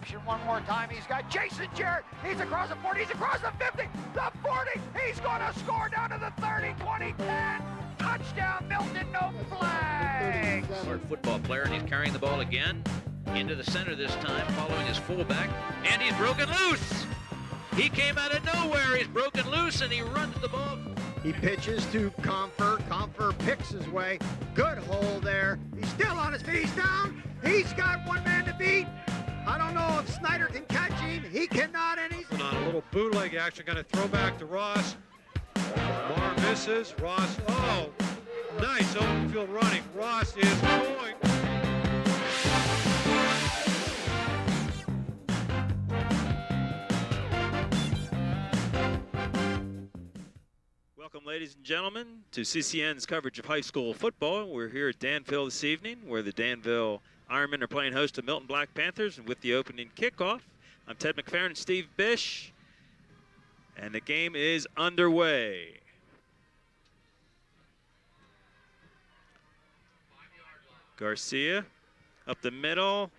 option one more time. He's got Jason Jarrett. He's across the 40. He's across the 50. The 40. He's going to score down to the 30, 20, 10. Touchdown, Milton. No flag. Hard football player, and he's carrying the ball again into the center this time, following his fullback, and he's broken loose. He came out of nowhere. He's broken loose, and he runs the ball. He pitches to Comfer. Comfer picks his way. Good hole there. He's still on his feet. He's down. He's got one man to beat. I don't know if Snyder can catch him. He cannot, and he's on a little bootleg action. Going to throw back to Ross. Marr misses. Ross, oh, nice open field running. Ross is going. Welcome, ladies and gentlemen, to CCN's coverage of high school football. We're here at Danville this evening, where the Danville Ironmen are playing host to Milton Black Panthers, and with the opening kickoff, I'm Ted McFerrin and Steve Bish, and the game is underway. Garcia up the middle.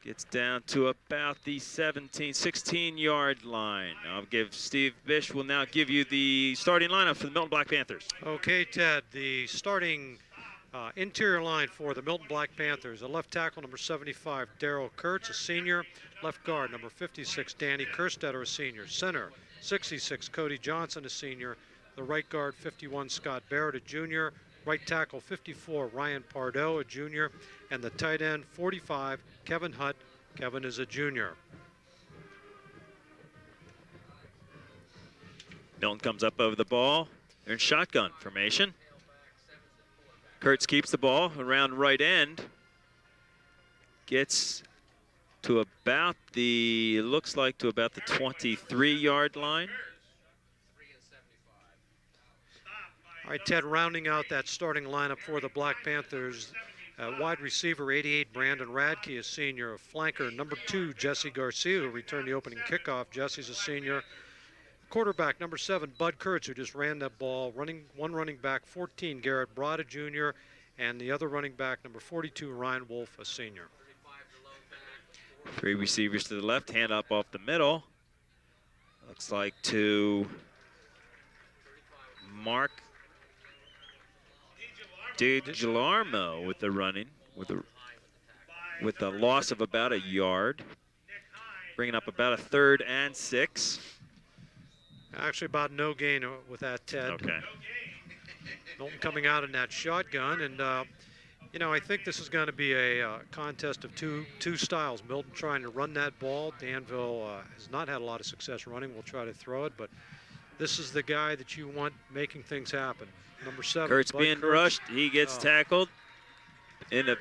Gets down to about the 16-yard line. I'll give Steve Bish will now give you the starting lineup for the Milton Black Panthers. Okay, Ted, the starting interior line for the Milton Black Panthers. A left tackle, number 75, Daryl Kurtz, a senior. Left guard, number 56, Danny Kerstetter, a senior. Center, 66, Cody Johnson, a senior. The right guard, 51, Scott Barrett, a junior. Right tackle, 54, Ryan Pardo, a junior. And the tight end, 45, Kevin Hutt. Kevin is a junior. Milton comes up over the ball. They're in shotgun formation. Kurtz keeps the ball around right end. Gets to about the, it looks like to about the 23-yard line. All right, Ted, rounding out that starting lineup for the Black Panthers, wide receiver 88, Brandon Radke, a senior. A flanker, number 2, Jesse Garcia, who returned the opening kickoff. Jesse's a senior. Quarterback, number 7, Bud Kurtz, who just ran that ball. One running back, 14, Garrett Broad, Jr., and the other running back, number 42, Ryan Wolf, a senior. 3 receivers to the left, hand up off the middle. Looks like to Mark DiGilarmo with the running, with a loss of about a yard, bringing up about a 3rd and 6. Actually, about no gain with that, Ted. Okay. Milton coming out in that shotgun, and you know, I think this is going to be a contest of two styles. Milton trying to run that ball. Danville has not had a lot of success running. We'll try to throw it, but this is the guy that you want making things happen. Number 7. Kurtz being rushed. He gets tackled in a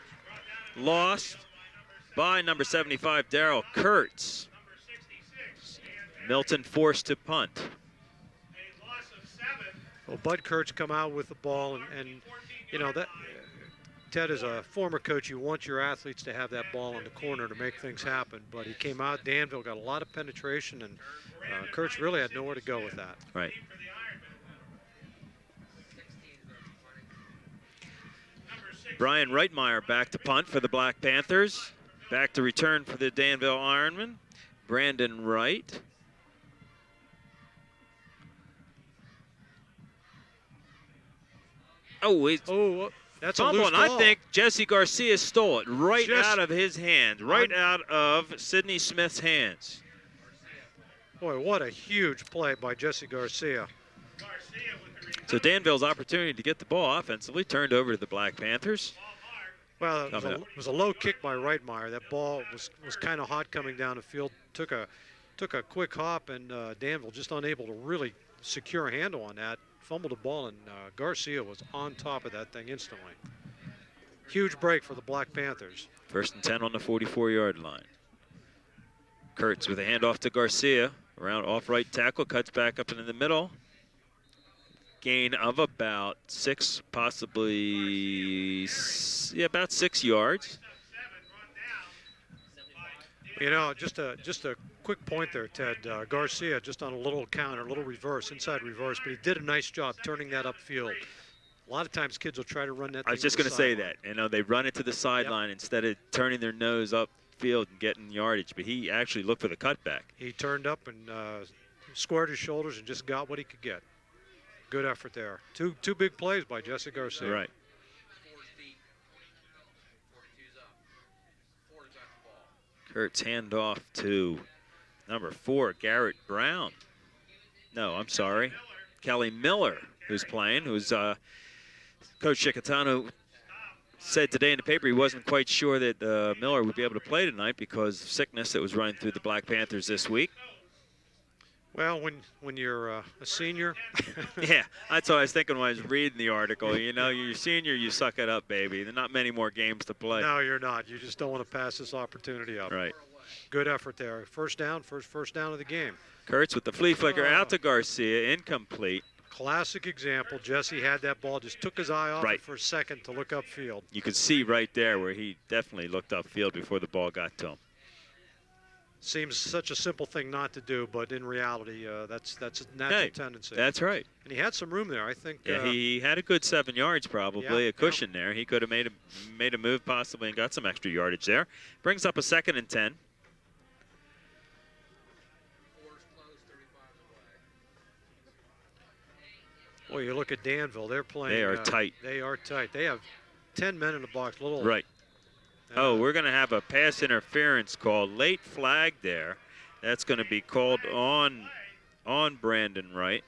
loss by number 75, Daryl Kurtz. Milton forced to punt. Well, Bud Kurtz come out with the ball, and you know that Ted, is a former coach, you want your athletes to have that ball in the corner to make things happen. But he came out. Danville got a lot of penetration, and Kurtz really had nowhere to go with that. Right. Brian Reitmeyer back to punt for the Black Panthers. Back to return for the Danville Ironmen. Brandon Wright. Oh, that's a loose ball. I think Jesse Garcia stole it right out of his hands, right out of Sidney Smith's hands. Boy, what a huge play by Jesse Garcia. So Danville's opportunity to get the ball offensively turned over to the Black Panthers. Well, it was a low kick by Reitmeyer. That ball was kind of hot coming down the field. Took a quick hop, and Danville just unable to really secure a handle on that. Fumbled the ball, and Garcia was on top of that thing instantly. Huge break for the Black Panthers. 1st and 10 on the 44-yard line. Kurtz with a handoff to Garcia. Around off right tackle, cuts back up into the middle. Gain of about 6, possibly, yeah, about 6 yards. You know, just a quick point there, Ted. Garcia just on a little counter, a little reverse, inside reverse, but he did a nice job turning that upfield. A lot of times kids will try to run that. I was just going to say that. You know, they run it to the sideline instead of turning their nose up field and getting yardage, but he actually looked for the cutback. He turned up and squared his shoulders and just got what he could get. Good effort there. Two big plays by Jesse Garcia. Right. Kurtz handoff to number 4, Garrett Brown. No, I'm sorry. Kelly Miller, who's playing, who's Coach Chickatano said today in the paper he wasn't quite sure that Miller would be able to play tonight because of sickness that was running through the Black Panthers this week. Well, when you're a senior. Yeah, that's what I was thinking when I was reading the article. You know, you're a senior, you suck it up, baby. There's not many more games to play. No, you're not. You just don't want to pass this opportunity up. Right. Good effort there. First down of the game. Kurtz with the flea flicker out to Garcia, incomplete. Classic example. Jesse had that ball, just took his eye off it for a second to look upfield. You could see right there where he definitely looked upfield before the ball got to him. Seems such a simple thing not to do, but in reality, that's a natural tendency. That's right. And he had some room there, I think. Yeah, he had a good 7 yards probably, a cushion there. He could have made a move possibly and got some extra yardage there. Brings up a 2nd and 10. Well, you look at Danville, they're playing. They are tight. They are tight. They have 10 men in the box. Right. We're going to have a pass interference call. Late flag there. That's going to be called on Brandon Wright.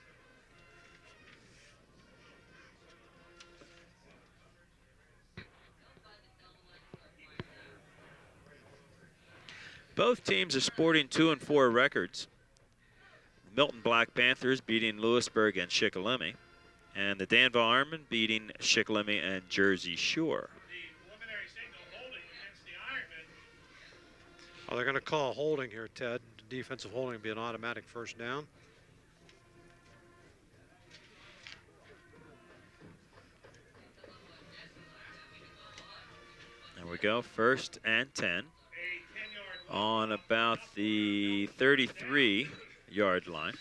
Both teams are sporting 2-4 records. Milton Black Panthers beating Lewisburg and Shikellamy, and the Danville Ironmen beating Shikellamy and Jersey Shore. Oh, they're going to call holding here, Ted. Defensive holding will be an automatic first down. There we go, 1st and 10 on about the 33-yard line.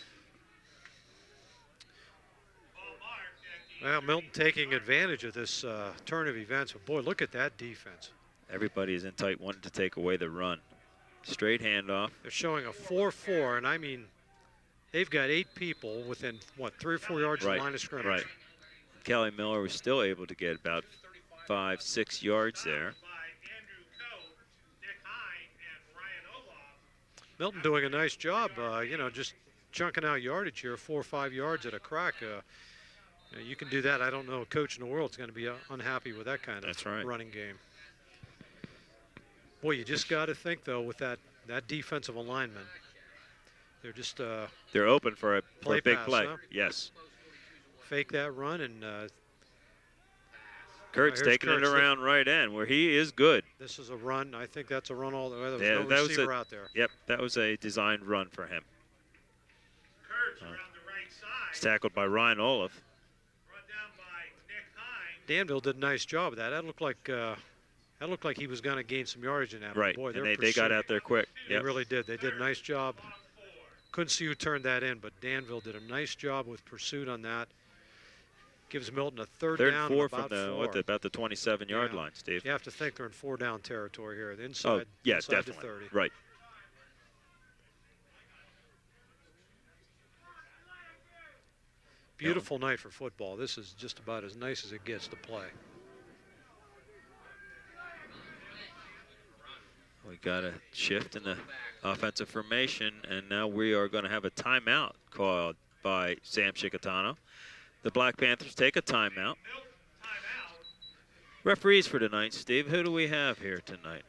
Well, Milton taking advantage of this turn of events. But boy, look at that defense. Everybody is in tight, wanting to take away the run. Straight handoff. They're showing a 4-4, and I mean, they've got 8 people within, what, 3 or 4 yards of the line of scrimmage. Right. Kelly Miller was still able to get about 5-6 yards there. Milton doing a nice job, you know, just chunking out yardage here, 4 or 5 yards at a crack. You can do that. I don't know a coach in the world is going to be unhappy with that kind of running game. Boy, you just got to think, though, with that defensive alignment, they're just they're open for a big pass, play. Huh? Yes. Fake that run, and Kurtz taking it around right end where he is good. This is a run. I think that's a run all the way. There was no receiver out there. Yep, that was a designed run for him. Kurtz around the right side. It's tackled by Ryan Olaf. Brought down by Nick Hine. Danville did a nice job of that. That looked like he was going to gain some yardage in that. Right, Boy, and they got out there quick. They really did. They did a nice job. Couldn't see who turned that in, but Danville did a nice job with pursuit on that. Gives Milton a third down and 4 about from about the 27-yard line, Steve. You have to think they're in 4-down territory here. The inside, inside definitely. the 30. Right. Beautiful night for football. This is just about as nice as it gets to play. We got a shift in the offensive formation, and now we are going to have a timeout called by Sam Chickatano. The Black Panthers take a timeout. Referees for tonight, Steve. Who do we have here tonight?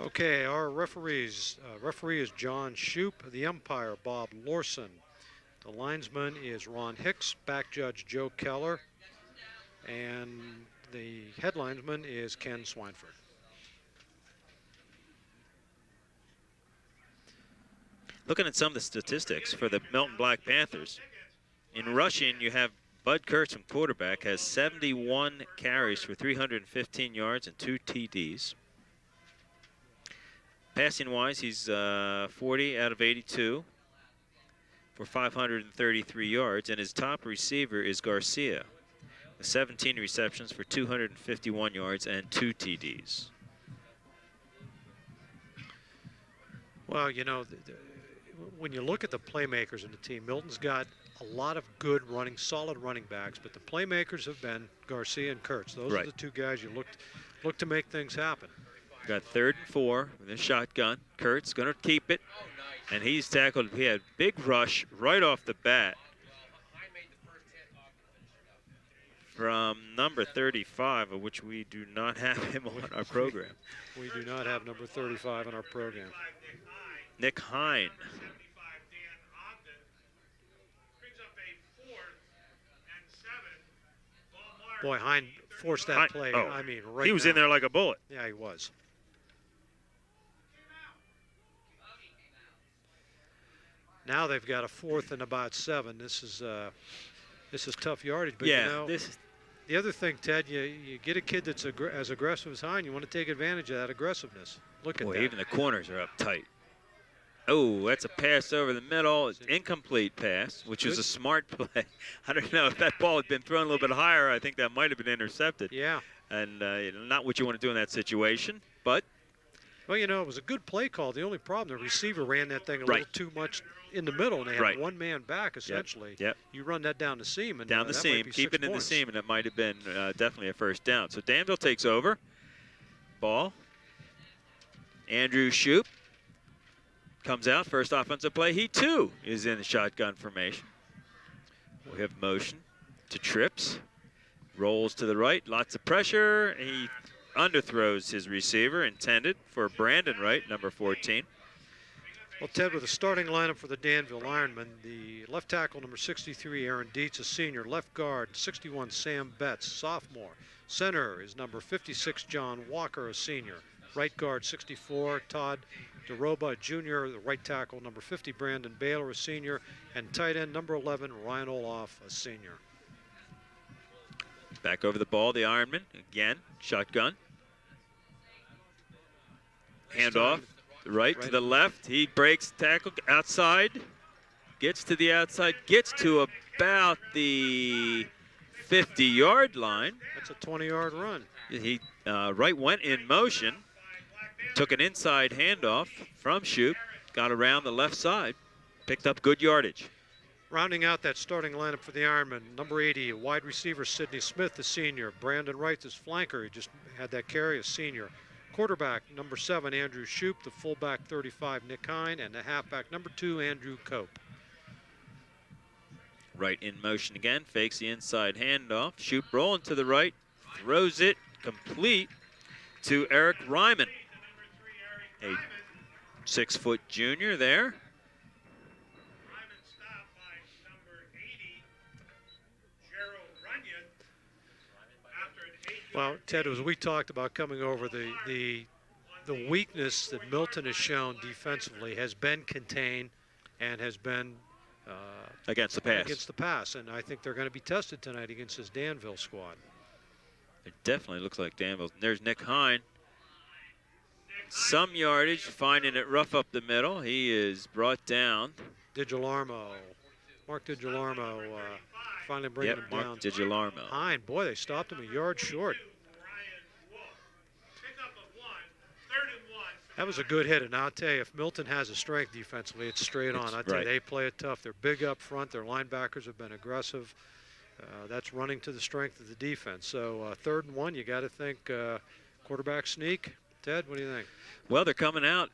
Okay, our referees. Referee is John Shoup. The umpire, Bob Lorson. The linesman is Ron Hicks. Back judge, Joe Keller. And the head linesman is Ken Swineford. Looking at some of the statistics for the Milton Black Panthers. In rushing, you have Bud Kurtz from quarterback, has 71 carries for 315 yards and 2 TDs. Passing-wise, he's 40 out of 82 for 533 yards, and his top receiver is Garcia with 17 receptions for 251 yards and 2 TDs. Well, you know, when you look at the playmakers in the team, Milton's got a lot of good solid running backs, but the playmakers have been Garcia and Kurtz. Those are the two guys you look to make things happen. Got 3rd and 4 with a shotgun. Kurtz going to keep it, and he's tackled. He had big rush right off the bat from number 35, of which we do not have him on our program. We do not have number 35 on our program. Nick Hine. Boy, Hine forced that play. Oh, I mean, right he was now. in there like a bullet. Yeah, he was. Now they've got a 4th and about 7. This is tough yardage. But yeah, you know, the other thing, Ted, you get a kid that's as aggressive as Hine, you want to take advantage of that aggressiveness. Look at that. Even the corners are up tight. Oh, that's a pass over the middle. It's incomplete pass, which is a smart play. I don't know if that ball had been thrown a little bit higher. I think that might have been intercepted. Yeah. And not what you want to do in that situation, but. Well, you know, it was a good play call. The only problem, the receiver ran that thing a little too much in the middle, and they had one man back, essentially. Yep. You run that down the seam. And down the seam, keep it in the seam, and it might have been definitely a first down. So Danville takes over. Ball. Andrew Shoup comes out, first offensive play. He, too, is in the shotgun formation. We have motion to trips. Rolls to the right, lots of pressure. He underthrows his receiver, intended for Brandon Wright, number 14. Well, Ted, with the starting lineup for the Danville Ironmen, the left tackle, number 63, Aaron Dietz, a senior. Left guard, 61, Sam Betts, sophomore. Center is number 56, John Walker, a senior. Right guard, 64, Todd DeRoba, a junior. The right tackle, number 50, Brandon Baylor, a senior. And tight end, number 11, Ryan Olaf, a senior. Back over the ball, the Ironman, again, shotgun. Handoff, right to the left. He breaks tackle outside, gets to the outside, gets to about the 50-yard line. That's a 20-yard run. He Wright went in motion, took an inside handoff from Shoup, got around the left side, picked up good yardage. Rounding out that starting lineup for the Ironmen, number 80, wide receiver Sidney Smith, the senior. Brandon Wright, this flanker, he just had that carry, a senior. Quarterback, number 7, Andrew Shoup. The fullback, 35, Nick Hine. And the halfback, number 2, Andrew Cope. Right in motion again, fakes the inside handoff. Shoup rolling to the right, throws it complete to Eric Ryman, a 6-foot junior there. Well, Ted, as we talked about coming over, the weakness that Milton has shown defensively has been contained and has been against the pass. Against the pass, and I think they're going to be tested tonight against this Danville squad. It definitely looks like Danville. There's Nick Hine. Some yardage, finding it rough up the middle. He is brought down. Mark DiGilarmo finally bringing him down. Mark DiGilarmo. Hine, boy, they stopped him a yard short. That was a good hit, and I'll tell you, if Milton has a strength defensively, it's straight on. I'll tell you, they play it tough. They're big up front. Their linebackers have been aggressive. That's running to the strength of the defense. So 3rd and 1, you got to think quarterback sneak. Ted, what do you think? Well, they're coming out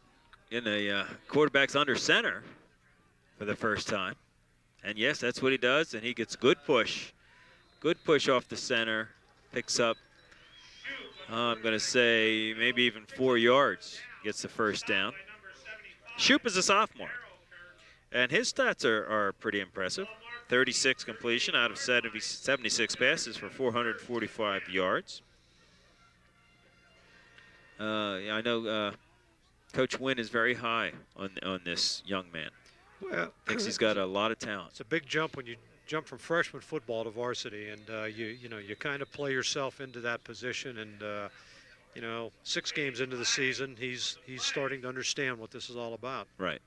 in a quarterback's under center for the first time. And yes, that's what he does, and he gets good push. Good push off the center. Picks up, I'm going to say, maybe even 4 yards. Gets the first down. Shoup is a sophomore, and his stats are pretty impressive. 36 completion out of 76 passes for 445 yards. I know Coach Wynn is very high on this young man. Well, thinks he's got a lot of talent. It's a big jump when you jump from freshman football to varsity, and you kind of play yourself into that position. And 6 games into the season, he's starting to understand what this is all about. Right.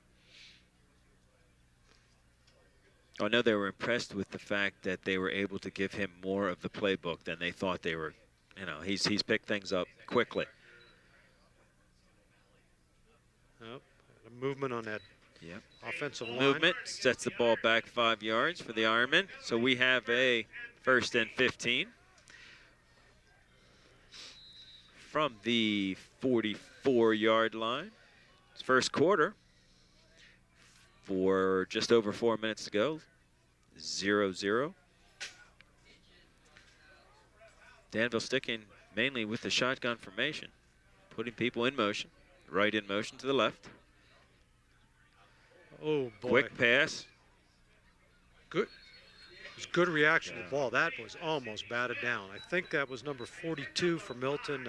I know they were impressed with the fact that they were able to give him more of the playbook than they thought they were. He's picked things up quickly. Yep. A movement on that Yep. offensive line. Movement sets the ball back 5 yards for the Ironmen. So we have a 1st and 15 from the 44-yard line. It's first quarter for just over 4 minutes to go. 0-0. Danville sticking mainly with the shotgun formation, putting people in motion. Right in motion to the left. Oh, boy. Quick pass. Good. It was good reaction to the ball. That was almost batted down. I think that was number 42 for Milton,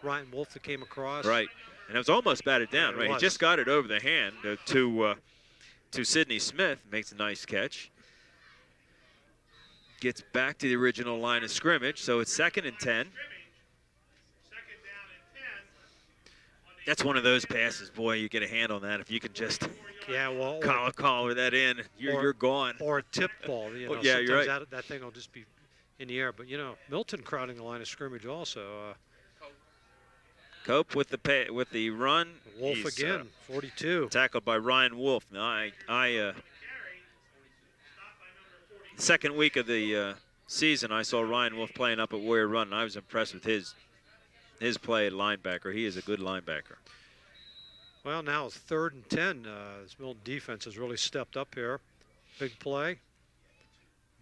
Ryan Wolf, that came across. Right. And it was almost batted down, It right? was. He just got it over the hand to Sidney Smith. Makes a nice catch. Gets back to the original line of scrimmage, so it's 2nd and 10. That's one of those passes, boy, you get a hand on that. If you can just collar that in, you're gone. Or a tip ball. You know, yeah, you're right. sometimes that thing will just be in the air. But, you know, Milton crowding the line of scrimmage also. Cope with the run. Wolf He's, again, 42. Tackled by Ryan Wolf. Now, second week of the season, I saw Ryan Wolf playing up at Warrior Run, and I was impressed with his play at linebacker. He is a good linebacker. Well, now it's 3rd and 10. This Milton defense has really stepped up here. Big play.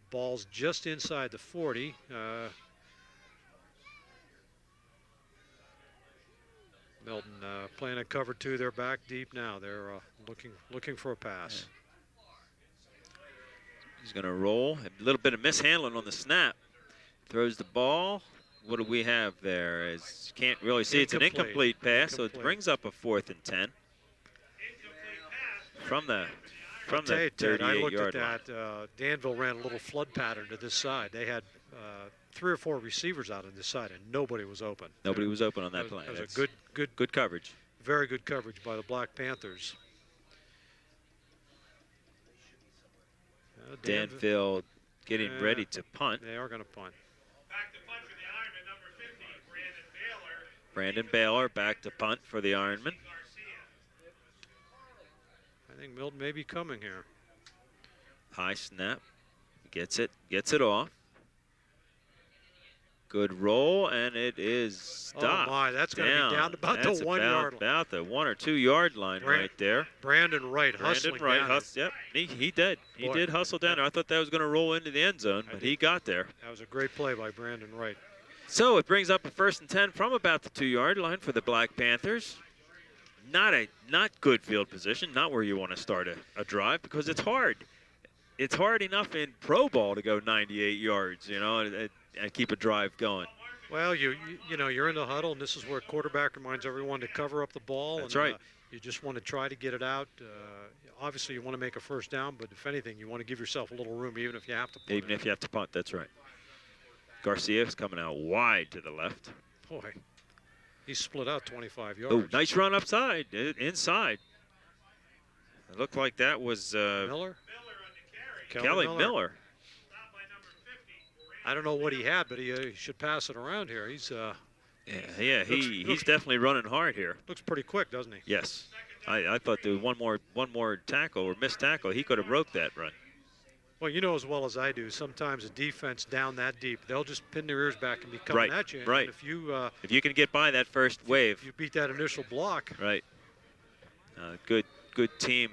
Ball's just inside the 40. Milton playing a cover 2. They're back deep now. They're looking for a pass. He's going to roll. A little bit of mishandling on the snap. Throws the ball. What do we have there? Can't really see. It's an incomplete pass, so it brings up a 4th and 10 from the 38-yard line. I looked at that. Danville ran a little flood pattern to this side. They had 3 or 4 receivers out on this side, and nobody was open. Nobody was open on that play. That was a good coverage. Very good coverage by the Black Panthers. Danville getting ready to punt. They are going to punt. Back to punt for the Ironmen, number 50, Brandon Baylor. Brandon Baylor back to punt for the Ironmen. I think Milton may be coming here. High snap. Gets it off. Good roll, and it is stopped. Oh my, that's going to be down about the 1 yard line. About the 1 or 2 yard line right there. Brandon Wright hustling down. Yep, he did. He did hustle down there. I thought that was going to roll into the end zone, but he got there. That was a great play by Brandon Wright. So it brings up a 1st and 10 from about the 2 yard line for the Black Panthers. Not good field position, not where you want to start a drive, because it's hard. It's hard enough in pro ball to go 98 yards, you know, and keep a drive going. Well, you know, you're in the huddle, and this is where quarterback reminds everyone to cover up the ball. That's and, right. You just want to try to get it out. Obviously, you want to make a 1st down, but if anything, you want to give yourself a little room, even if you have to punt. Even if you have to punt, that's right. Garcia's coming out wide to the left. Boy, he's split out 25 yards. Oh, nice run upside, inside. It looked like that was Miller? Kelly Miller. I don't know what he had, but he should pass it around here. He's he's definitely running hard here. Looks pretty quick, doesn't he? Yes, I thought there was one more tackle or missed tackle, he could have broke that run. Well, you know as well as I do, sometimes a defense down that deep, they'll just pin their ears back and be coming at you. Right. And if you can get by that first wave, you beat that initial block. Right. Good team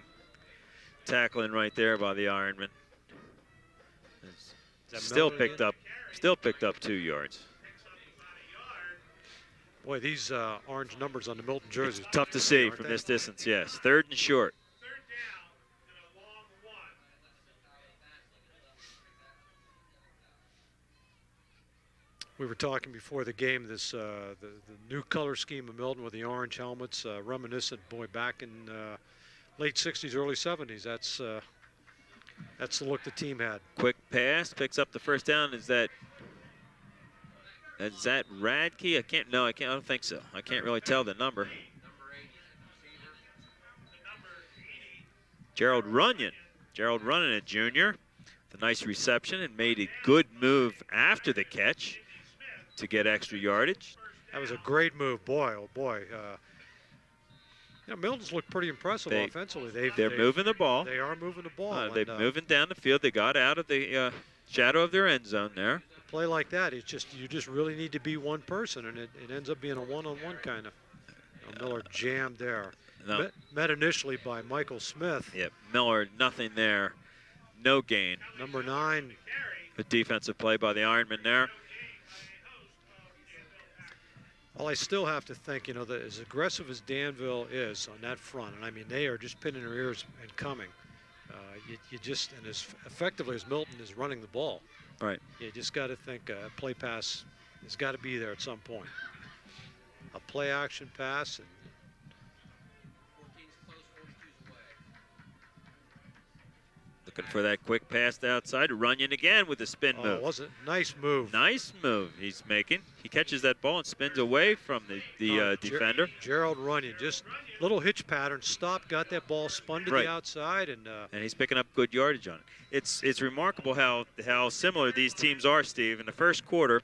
tackling right there by the Ironmen. Still picked up 2 yards. Boy, these orange numbers on the Milton jerseys. It's tough to see from this distance, yes. 3rd and short. We were talking before the game, this the new color scheme of Milton with the orange helmets, reminiscent, boy, back in late 60s, early 70s. That's the look the team had. Quick pass, picks up the 1st down. Is that Radke? I don't think so. I can't really tell the number. Gerald Runyon, a junior. The nice reception and made a good move after the catch to get extra yardage. That was a great move, boy, oh boy. Milton's looked pretty impressive offensively. They're moving the ball. They are moving the ball. They're moving down the field. They got out of the shadow of their end zone there. A play like that, you just really need to be one person, and it ends up being a one-on-one kind of. Miller jammed there. No. Met initially by Michael Smith. Yep, Miller, nothing there. No gain. Number 9. A defensive play by the Ironmen there. Well, I still have to think, that as aggressive as Danville is on that front, and I mean, they are just pinning their ears and coming. And as effectively as Milton is running the ball, right? You just got to think a play pass has got to be there at some point. A play action pass. And looking for that quick pass outside. Runyon again with the spin move. Was it nice move? Nice move he's making. He catches that ball and spins away from the defender. Gerald Runyon, just little hitch pattern, stopped, got that ball, spun to the outside, and he's picking up good yardage on it. It's remarkable how similar these teams are, Steve. In the first quarter,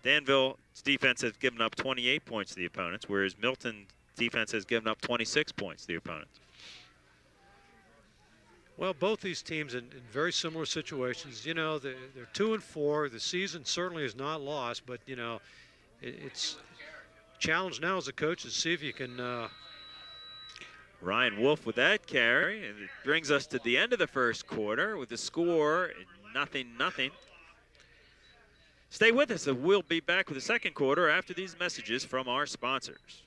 Danville's defense has given up 28 points to the opponents, whereas Milton's defense has given up 26 points to the opponents. Well, both these teams in very similar situations. They're 2-4. The season certainly is not lost, but it's challenge now as a coach to see if you can. Ryan Wolf with that carry, and it brings us to the end of the first quarter with the score 0-0. Stay with us, and we'll be back with the second quarter after these messages from our sponsors.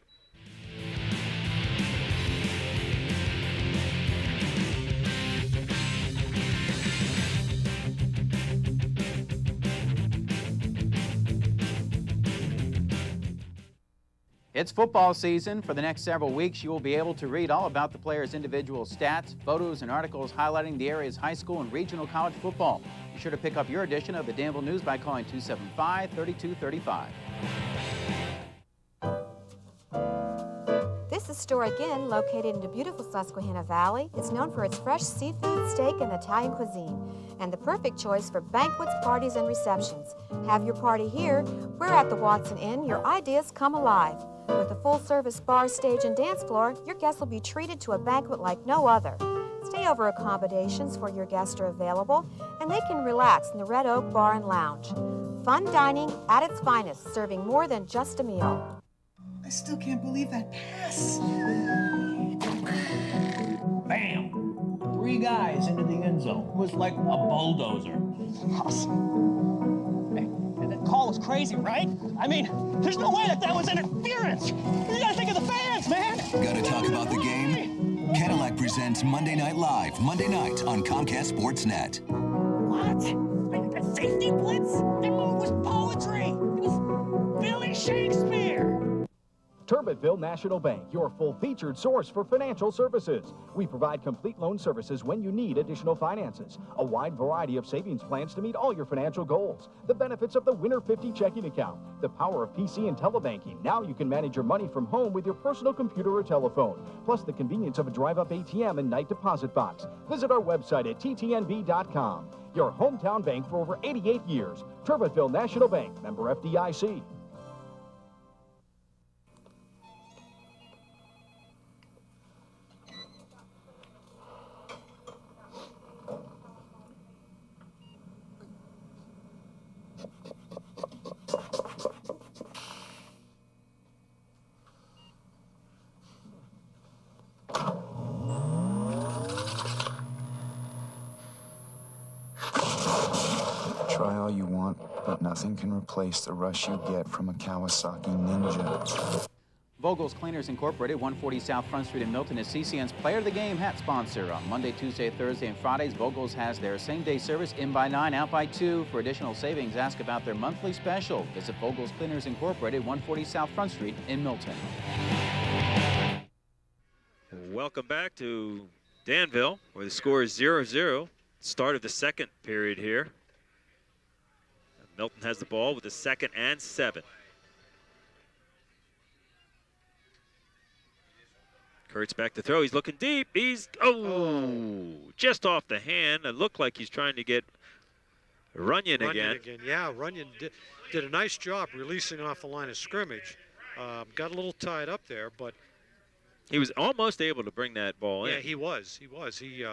It's football season. For the next several weeks, you will be able to read all about the players' individual stats, photos, and articles highlighting the area's high school and regional college football. Be sure to pick up your edition of the Danville News by calling 275-3235. This is Store Again, located in the beautiful Susquehanna Valley. It's known for its fresh seafood, steak, and Italian cuisine, and the perfect choice for banquets, parties, and receptions. Have your party here. We're at the Watson Inn. Your ideas come alive. With a full-service bar, stage, and dance floor, your guests will be treated to a banquet like no other. Stay-over accommodations for your guests are available, and they can relax in the Red Oak Bar and Lounge. Fun dining at its finest, serving more than just a meal. I still can't believe that pass. Bam! 3 guys into the end zone. It was like a bulldozer. Awesome. Hey, and that call was crazy, right? I mean, there's no way that was interference. You gotta think of the fans, man. Gotta talk about the game? Cadillac presents Monday Night Live, Monday night on Comcast Sportsnet. What? A safety blitz? That move was poetry. It was Billy Shakespeare. Turbottville National Bank, your full-featured source for financial services. We provide complete loan services when you need additional finances. A wide variety of savings plans to meet all your financial goals. The benefits of the Winner 50 checking account. The power of PC and telebanking. Now you can manage your money from home with your personal computer or telephone. Plus the convenience of a drive-up ATM and night deposit box. Visit our website at ttnb.com. Your hometown bank for over 88 years. Turbottville National Bank, member FDIC. Try all you want, but nothing can replace the rush you get from a Kawasaki Ninja. Vogel's Cleaners Incorporated, 140 South Front Street in Milton, is CCN's Player of the Game hat sponsor. On Monday, Tuesday, Thursday, and Fridays, Vogel's has their same-day service, in by 9, out by 2. For additional savings, ask about their monthly special. Visit Vogel's Cleaners Incorporated, 140 South Front Street in Milton. Welcome back to Danville, where the score is 0-0. Start of the second period here. Milton has the ball with the 2nd and 7. Kurtz back to throw. He's looking deep. He's, just off the hand. It looked like he's trying to get Runyon again. Yeah, Runyon did a nice job releasing off the line of scrimmage. Got a little tied up there, but He was almost able to bring that ball in. Yeah, he was. He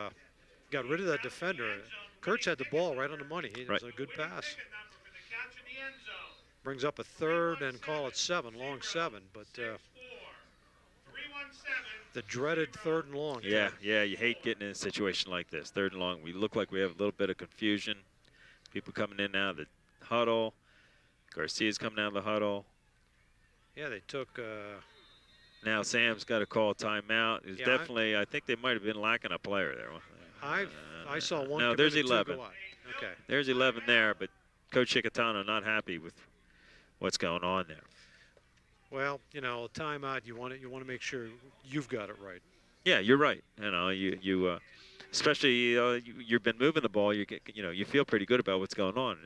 got rid of that defender. Kurtz had the ball right on the money. It was a good pass. Brings up a third and call it 7, long 7. But the dreaded 3rd and long. Yeah, you hate getting in a situation like this. 3rd and long. We look like we have a little bit of confusion. People coming in now, the huddle. Garcia's coming out of the huddle. Yeah, they took. Now Sam's got to call a timeout. It's definitely. I think they might have been lacking a player there. I saw one. No, there's 11. Okay. There's 11 there, but Coach Chicatano not happy with what's going on there. Well, you know, a timeout. You want to make sure you've got it right. Yeah, you're right. You know, you especially you've been moving the ball. You feel pretty good about what's going on.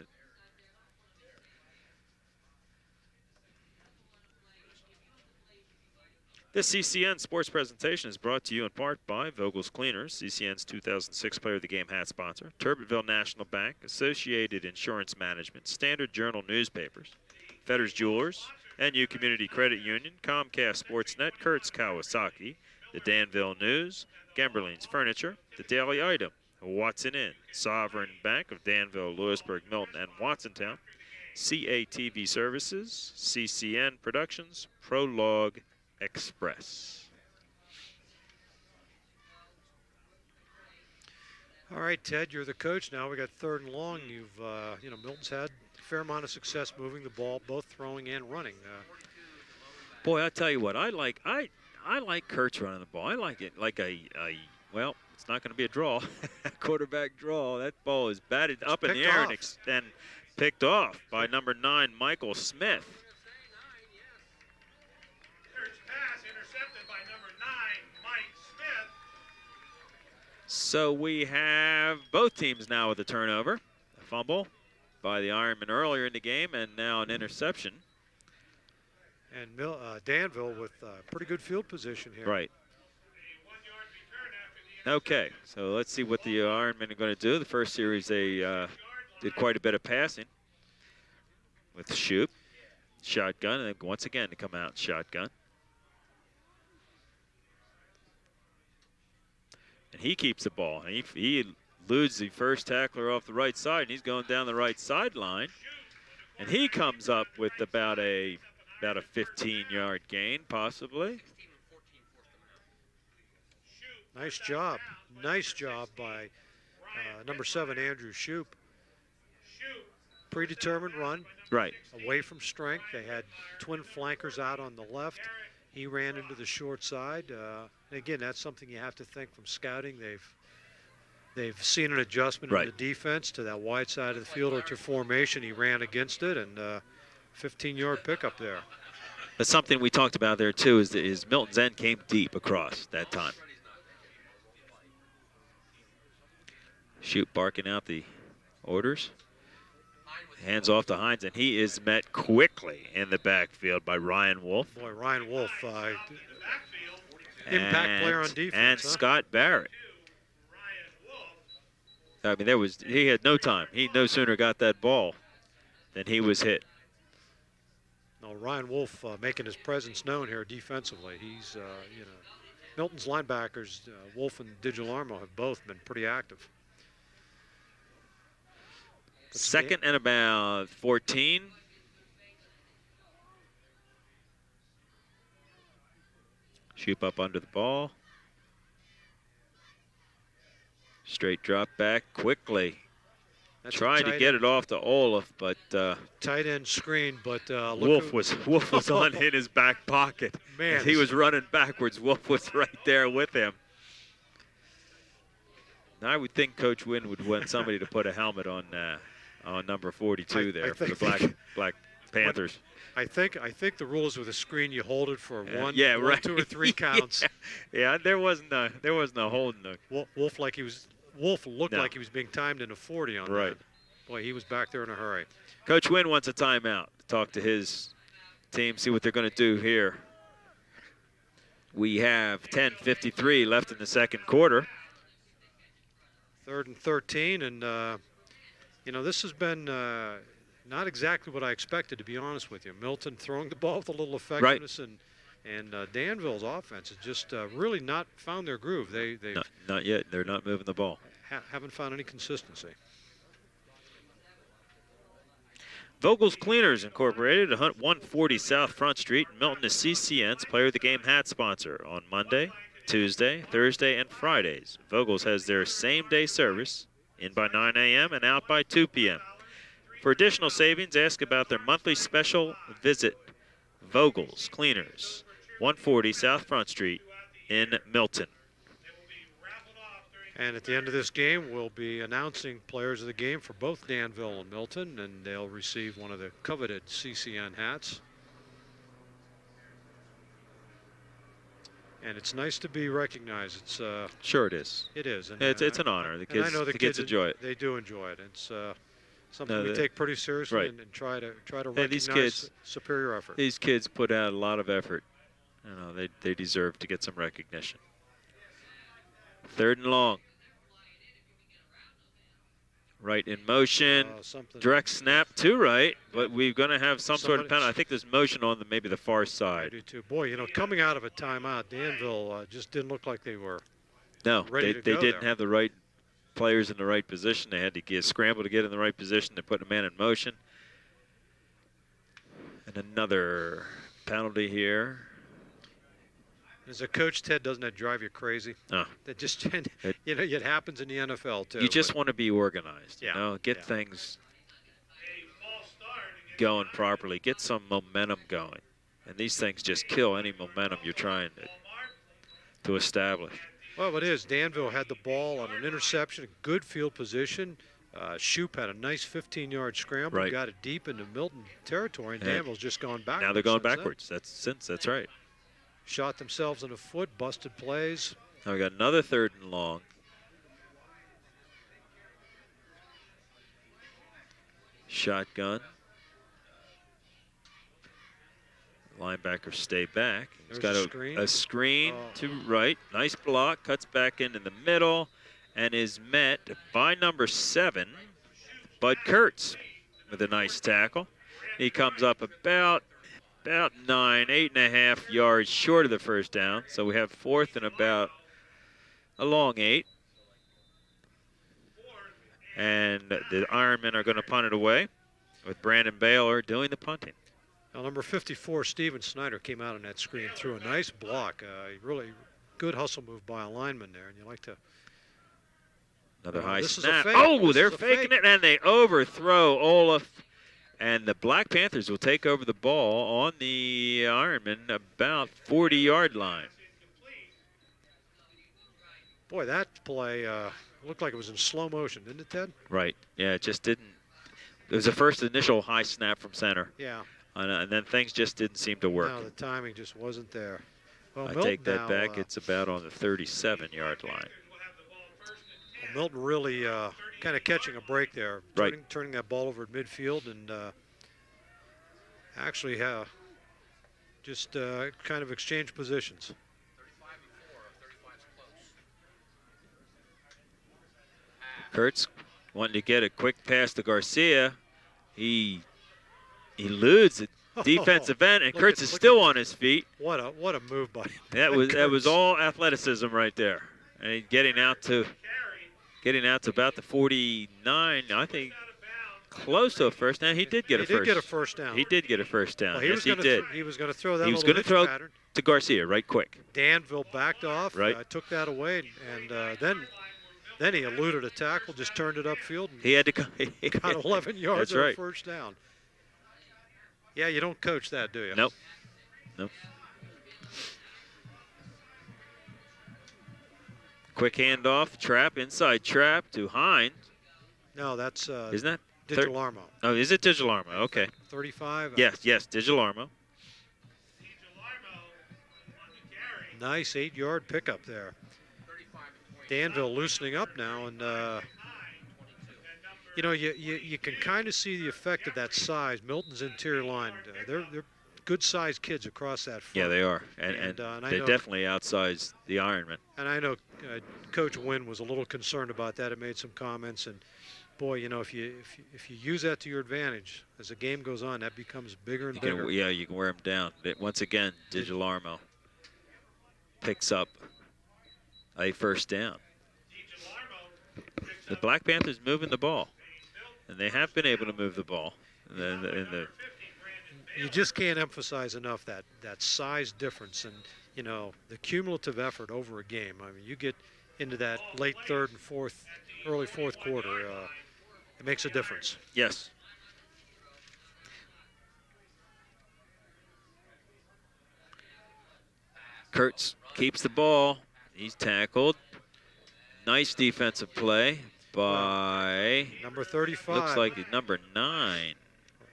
This CCN sports presentation is brought to you in part by Vogel's Cleaners, CCN's 2006 Player of the Game hat sponsor, Turbitville National Bank, Associated Insurance Management, Standard Journal Newspapers, Fetters Jewelers, NU Community Credit Union, Comcast Sportsnet, Kurtz Kawasaki, the Danville News, Gemberling's Furniture, the Daily Item, Watson Inn, Sovereign Bank of Danville, Lewisburg, Milton, and Watsontown, CATV Services, CCN Productions, Prologue Express. All right, Ted, you're the coach now. We got 3rd and long. You've, Milton's had a fair amount of success moving the ball, both throwing and running. Boy, I tell you what, I like Kurtz running the ball. I like it like well, it's not going to be a draw, quarterback draw. That ball is batted up in the air and picked off by number 9, Michael Smith. So we have both teams now with a turnover, a fumble by the Ironmen earlier in the game, and now an interception. And Danville with pretty good field position here. Right. Okay, so let's see what the Ironmen are going to do. The first series they did quite a bit of passing with Shoop, shotgun, and then once again to come out shotgun. And he keeps the ball. He eludes the first tackler off the right side, and he's going down the right sideline. And he comes up with about a 15-yard gain, possibly. Nice job. Nice job by number 7, Andrew Shoop. Predetermined run. Right. Away from strength. They had twin flankers out on the left. He ran into the short side. And again, that's something you have to think from scouting. They've seen an adjustment in the defense to that wide side of the field or to formation. He ran against it, and 15-yard pickup there. But something we talked about there, too, is Milton's end came deep across that time. Shoot barking out the orders. Hands off to Hines, and he is met quickly in the backfield by Ryan Wolf. Boy, Ryan Wolf, impact player on defense. And Scott Barrett. I mean, he had no time. He no sooner got that ball than he was hit. No, Ryan Wolf making his presence known here defensively. He's, Milton's linebackers, Wolf and DiGilarmo, have both been pretty active. Second and about 14. Shoop up under the ball. Straight drop back quickly. Tried to get it off to Olaf, but tight end screen. But Wolf was on in his back pocket. Man, as he was running backwards. Wolf was right there with him. Now, I would think Coach Wynn would want somebody to put a helmet on number 42 there for the Black Panthers. I think the rule is with a screen you hold it for one, 2 or 3 counts. Yeah, there wasn't a holding. Wolf looked like he was being timed in a 40 on that. Boy, he was back there in a hurry. Coach Wynn wants a timeout to talk to his team, see what they're going to do here. We have 10:53 left in the second quarter. 3rd and 13, and this has been not exactly what I expected, to be honest with you. Milton throwing the ball with a little effectiveness, and And Danville's offense has just really not found their groove. They not yet. They're not moving the ball. Haven't found any consistency. Vogel's Cleaners Incorporated, 140 South Front Street. Milton is CCN's Player of the Game hat sponsor on Monday, Tuesday, Thursday, and Fridays. Vogel's has their same-day service, in by 9 a.m. and out by 2 p.m. For additional savings, ask about their monthly special visit. Vogel's Cleaners, 140 South Front Street in Milton. And at the end of this game, we'll be announcing players of the game for both Danville and Milton, and they'll receive one of the coveted CCN hats. And it's nice to be recognized. It's sure it is. It is. And, it's an honor. The kids, I know the kids enjoy it. They do enjoy it. It's something we take pretty seriously, right. and try to recognize these kids, superior effort. These kids put out a lot of effort. You know, they deserve to get some recognition. 3rd and long. Right in motion, direct snap to right, but we're going to have some sort of penalty. I think there's motion on maybe the far side. I do too. Boy, you know, coming out of a timeout, Danville just didn't look like they were ready to they go didn't there. have the right players in the right position. They had to scramble to get in the right position to put a man in motion. And another penalty here. As a coach, Ted, doesn't that drive you crazy? That just, you know, it happens in the NFL too. You just want to be organized, Yeah, you know, get things going properly, get some momentum going. And these things just kill any momentum you're trying to establish. Well, it is. Danville had the ball on an interception, a good field position. Shoop had a nice 15-yard scramble, Right. got it deep into Milton territory, and Danville's just gone backwards. Now they're going since backwards. That's right. Shot themselves in the foot, busted plays. Now we got another 3rd and long. Shotgun. Linebackers stay back. He's got a screen to right. Nice block. Cuts back into the middle and is met by number 7, Bud Kurtz, with a nice tackle. He comes up about 8.5 yards short of the first down. So we have 4th and about a long 8. And the Ironmen are going to punt it away with Brandon Baylor doing the punting. Now, number 54, Steven Snyder, came out on that screen, threw a nice block. Really good hustle move by a lineman there, and you like to. Another high this snap. Is a fake. Oh, this they're is a faking fake. it, and they overthrow Olaf. And the Black Panthers will take over the ball on the Ironmen about 40-yard line. Boy, that play looked like it was in slow motion, didn't it, Ted? Right. Yeah, it just didn't. It was the first initial high snap from center. Yeah. And then things just didn't seem to work. No, the timing just wasn't there. Well, I Milton take that now, back. It's about on the 37-yard line. Milton really kind of catching a break there. Right. Turning that ball over at midfield and actually just kind of exchange positions. Kurtz wanting to get a quick pass to Garcia. He eludes the defensive end, and Kurtz is still on his feet. What a move by That was all athleticism right there. And getting out to about the 49, I think, close to a first down. He did get a first down. He did get a first down. Well, Yes, he did. He was going to throw that. He was going to throw pattern. to Garcia right quick. Danville backed off. Right. Took that away, and then he eluded a tackle, just turned it upfield. And he had to got 11 yards That's right. on first down. Yeah, you don't coach that, do you? Nope. Quick handoff, trap, inside trap to Hines. No, that's Isn't that DiGilarmo. Oh, is it DiGilarmo? Okay. 35. Yes, DiGilarmo. Nice 8-yard pickup there. Danville loosening up now, and you know, you can kind of see the effect of that size. Milton's interior line, they're good-sized kids across that front. Yeah, they are, and I they know, definitely outsize the Ironmen. And I know Coach Wynn was a little concerned about that. It made some comments, and boy, you know, if you use that to your advantage as the game goes on, that becomes bigger and bigger. Yeah, you can wear them down. But once again, DiGilarmo picks up a first down. The Black Panthers moving the ball, and they have been able to move the ball. You just can't emphasize enough that size difference and, you know, the cumulative effort over a game. I mean, you get into that late third and fourth, early fourth quarter, it makes a difference. Yes. Kurtz keeps the ball. He's tackled. Nice defensive play by number 35. Looks like number 9.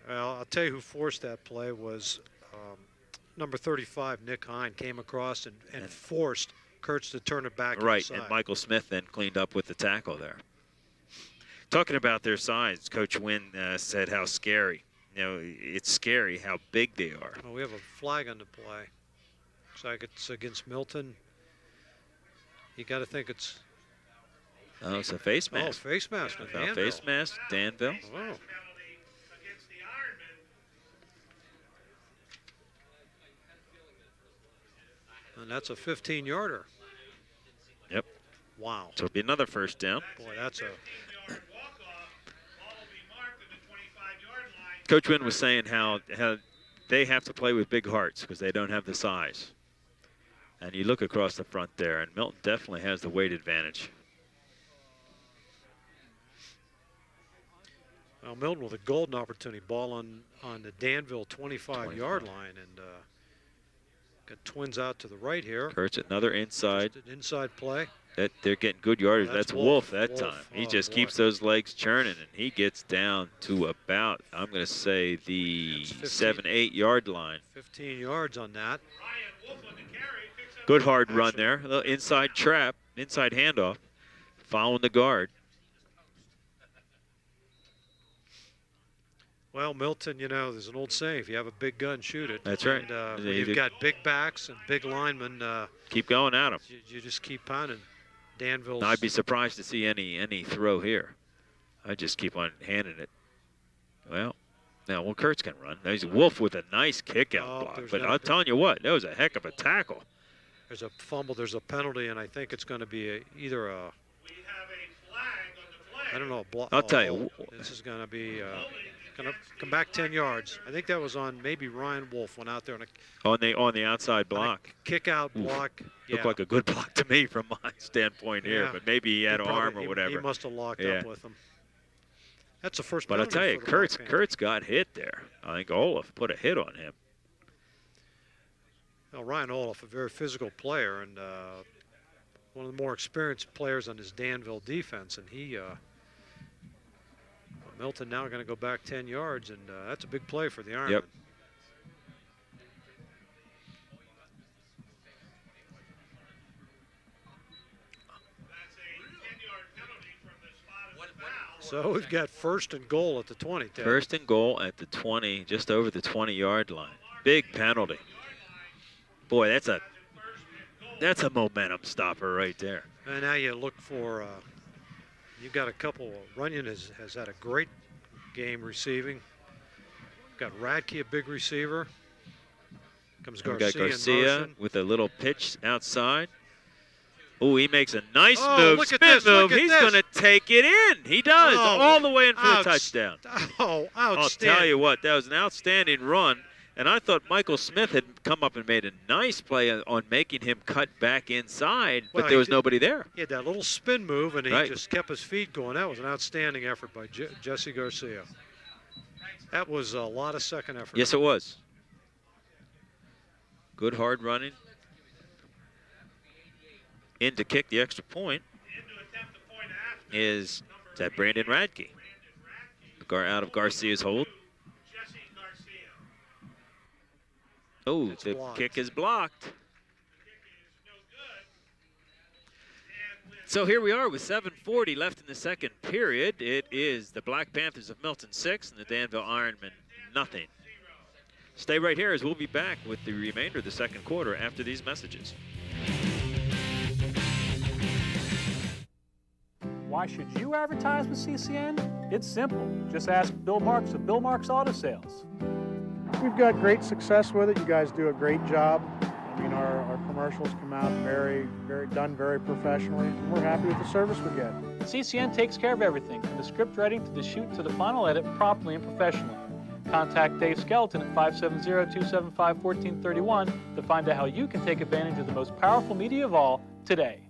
Well, I'll tell you who forced that play was number 35, Nick Hine, came across and forced Kurtz to turn it back right, inside. And Michael Smith then cleaned up with the tackle there. Talking about their size, Coach Wynn said how scary. You know, it's scary how big they are. Well, we have a flag on the play. Looks like it's against Milton. You got to think it's... Oh, it's a face mask. Oh, face mask. Face mask, Danville. Oh. And that's a 15-yarder. Yep. Wow. So it'll be another first down. Boy, that's a... Coach Wynn was saying how they have to play with big hearts because they don't have the size. And you look across the front there, and Milton definitely has the weight advantage. Well, Milton with a golden opportunity. Ball on the Danville 25-yard line. And got Twins out to the right here. Kurtz, another inside. Just an inside play. They're getting good yardage. That's Wolf that time. He just boy. keeps those legs churning, and he gets down to about, I'm going to say, the 7-8 yard line. 15 yards on that. Good hard run there. A little inside trap, inside handoff, following the guard. Well, Milton, you know, there's an old saying, if you have a big gun, shoot it. That's right. And when you've got big backs and big linemen. Keep going at them. You just keep pounding. Danville's... I'd be surprised to see any throw here. I just keep on handing it. Well, Kurtz can run. There's Wolf with a nice kick-out block. But I'm telling you what, that was a heck of a tackle. There's a fumble, there's a penalty, and I think it's going to be either a... I don't know, a block. I'll tell you. This is going to be... going to come back 10 yards. I think that was on maybe Ryan Wolf went out there on the outside block. Kick out block. Yeah. Looked like a good block to me from my standpoint here, but maybe he had an arm or whatever. He must have locked up with him. That's the first. But I'll tell you, Kurtz got hit there. I think Olaf put a hit on him. Well, Ryan Olaf, a very physical player and one of the more experienced players on his Danville defense, and he. Milton now going to go back 10 yards, and that's a big play for the Ironmen. Yep. So we've got first and goal at the 20. Ted. First and goal at the 20, just over the 20-yard line. Big penalty. Boy, that's a momentum stopper right there. And now you look for. You've got a couple. Runyon has had a great game receiving. Got Radke, a big receiver. Comes Garcia. We got Garcia with a little pitch outside. Oh, he makes a nice move, spin move. He's going to take it in. He does, all the way in for the touchdown. Oh, outstanding. I'll tell you what, that was an outstanding run. And I thought Michael Smith had come up and made a nice play on making him cut back inside, but there was nobody there. He had that little spin move, and he just kept his feet going. That was an outstanding effort by Jesse Garcia. That was a lot of second effort. Yes, it was. Good hard running. In to kick the extra point is that Brandon Radke. Out of Garcia's hold. Oh, the kick is blocked. So here we are with 7:40 left in the second period. It is the Black Panthers of Milton 6 and the Danville Ironmen nothing. Stay right here as we'll be back with the remainder of the second quarter after these messages. Why should you advertise with CCN? It's simple. Just ask Bill Marks of Bill Marks Auto Sales. We've got great success with it. You guys do a great job. I mean, our commercials come out very professionally. And we're happy with the service we get. CCN takes care of everything, from the script writing to the shoot to the final edit, promptly and professionally. Contact Dave Skelton at 570-275-1431 to find out how you can take advantage of the most powerful media of all today.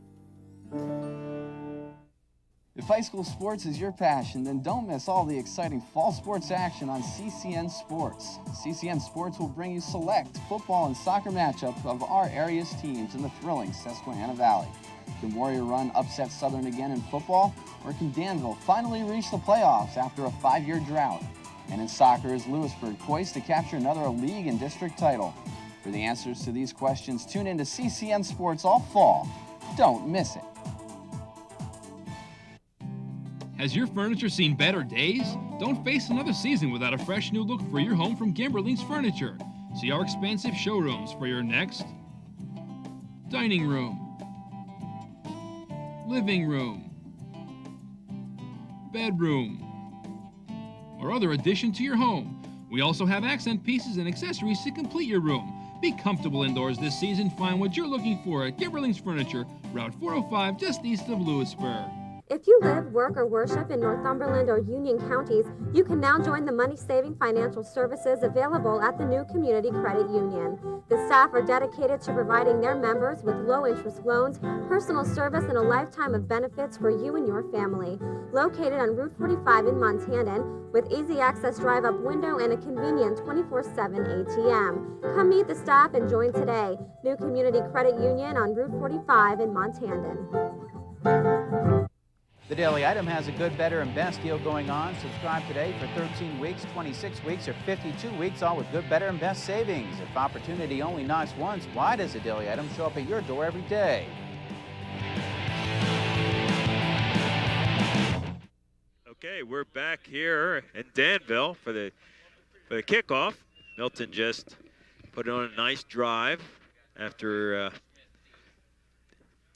If high school sports is your passion, then don't miss all the exciting fall sports action on CCN Sports. CCN Sports will bring you select football and soccer matchups of our area's teams in the thrilling Susquehanna Valley. Can Warrior Run upset Southern again in football? Or can Danville finally reach the playoffs after a 5-year drought? And in soccer, is Lewisburg poised to capture another league and district title? For the answers to these questions, tune in to CCN Sports all fall. Don't miss it. Has your furniture seen better days? Don't face another season without a fresh new look for your home from Gimberling's Furniture. See our expansive showrooms for your next dining room, living room, bedroom, or other addition to your home. We also have accent pieces and accessories to complete your room. Be comfortable indoors this season. Find what you're looking for at Gimberling's Furniture, Route 405, just east of Lewisburg. If you live, work, or worship in Northumberland or Union counties, you can now join the money-saving financial services available at the new Community Credit Union. The staff are dedicated to providing their members with low-interest loans, personal service, and a lifetime of benefits for you and your family. Located on Route 45 in Montandon, with easy access drive-up window and a convenient 24/7 ATM. Come meet the staff and join today. New Community Credit Union on Route 45 in Montandon. The Daily Item has a good, better, and best deal going on. Subscribe today for 13 weeks, 26 weeks, or 52 weeks, all with good, better, and best savings. If opportunity only knocks once, why does the Daily Item show up at your door every day? Okay, we're back here in Danville for the kickoff. Milton just put on a nice drive after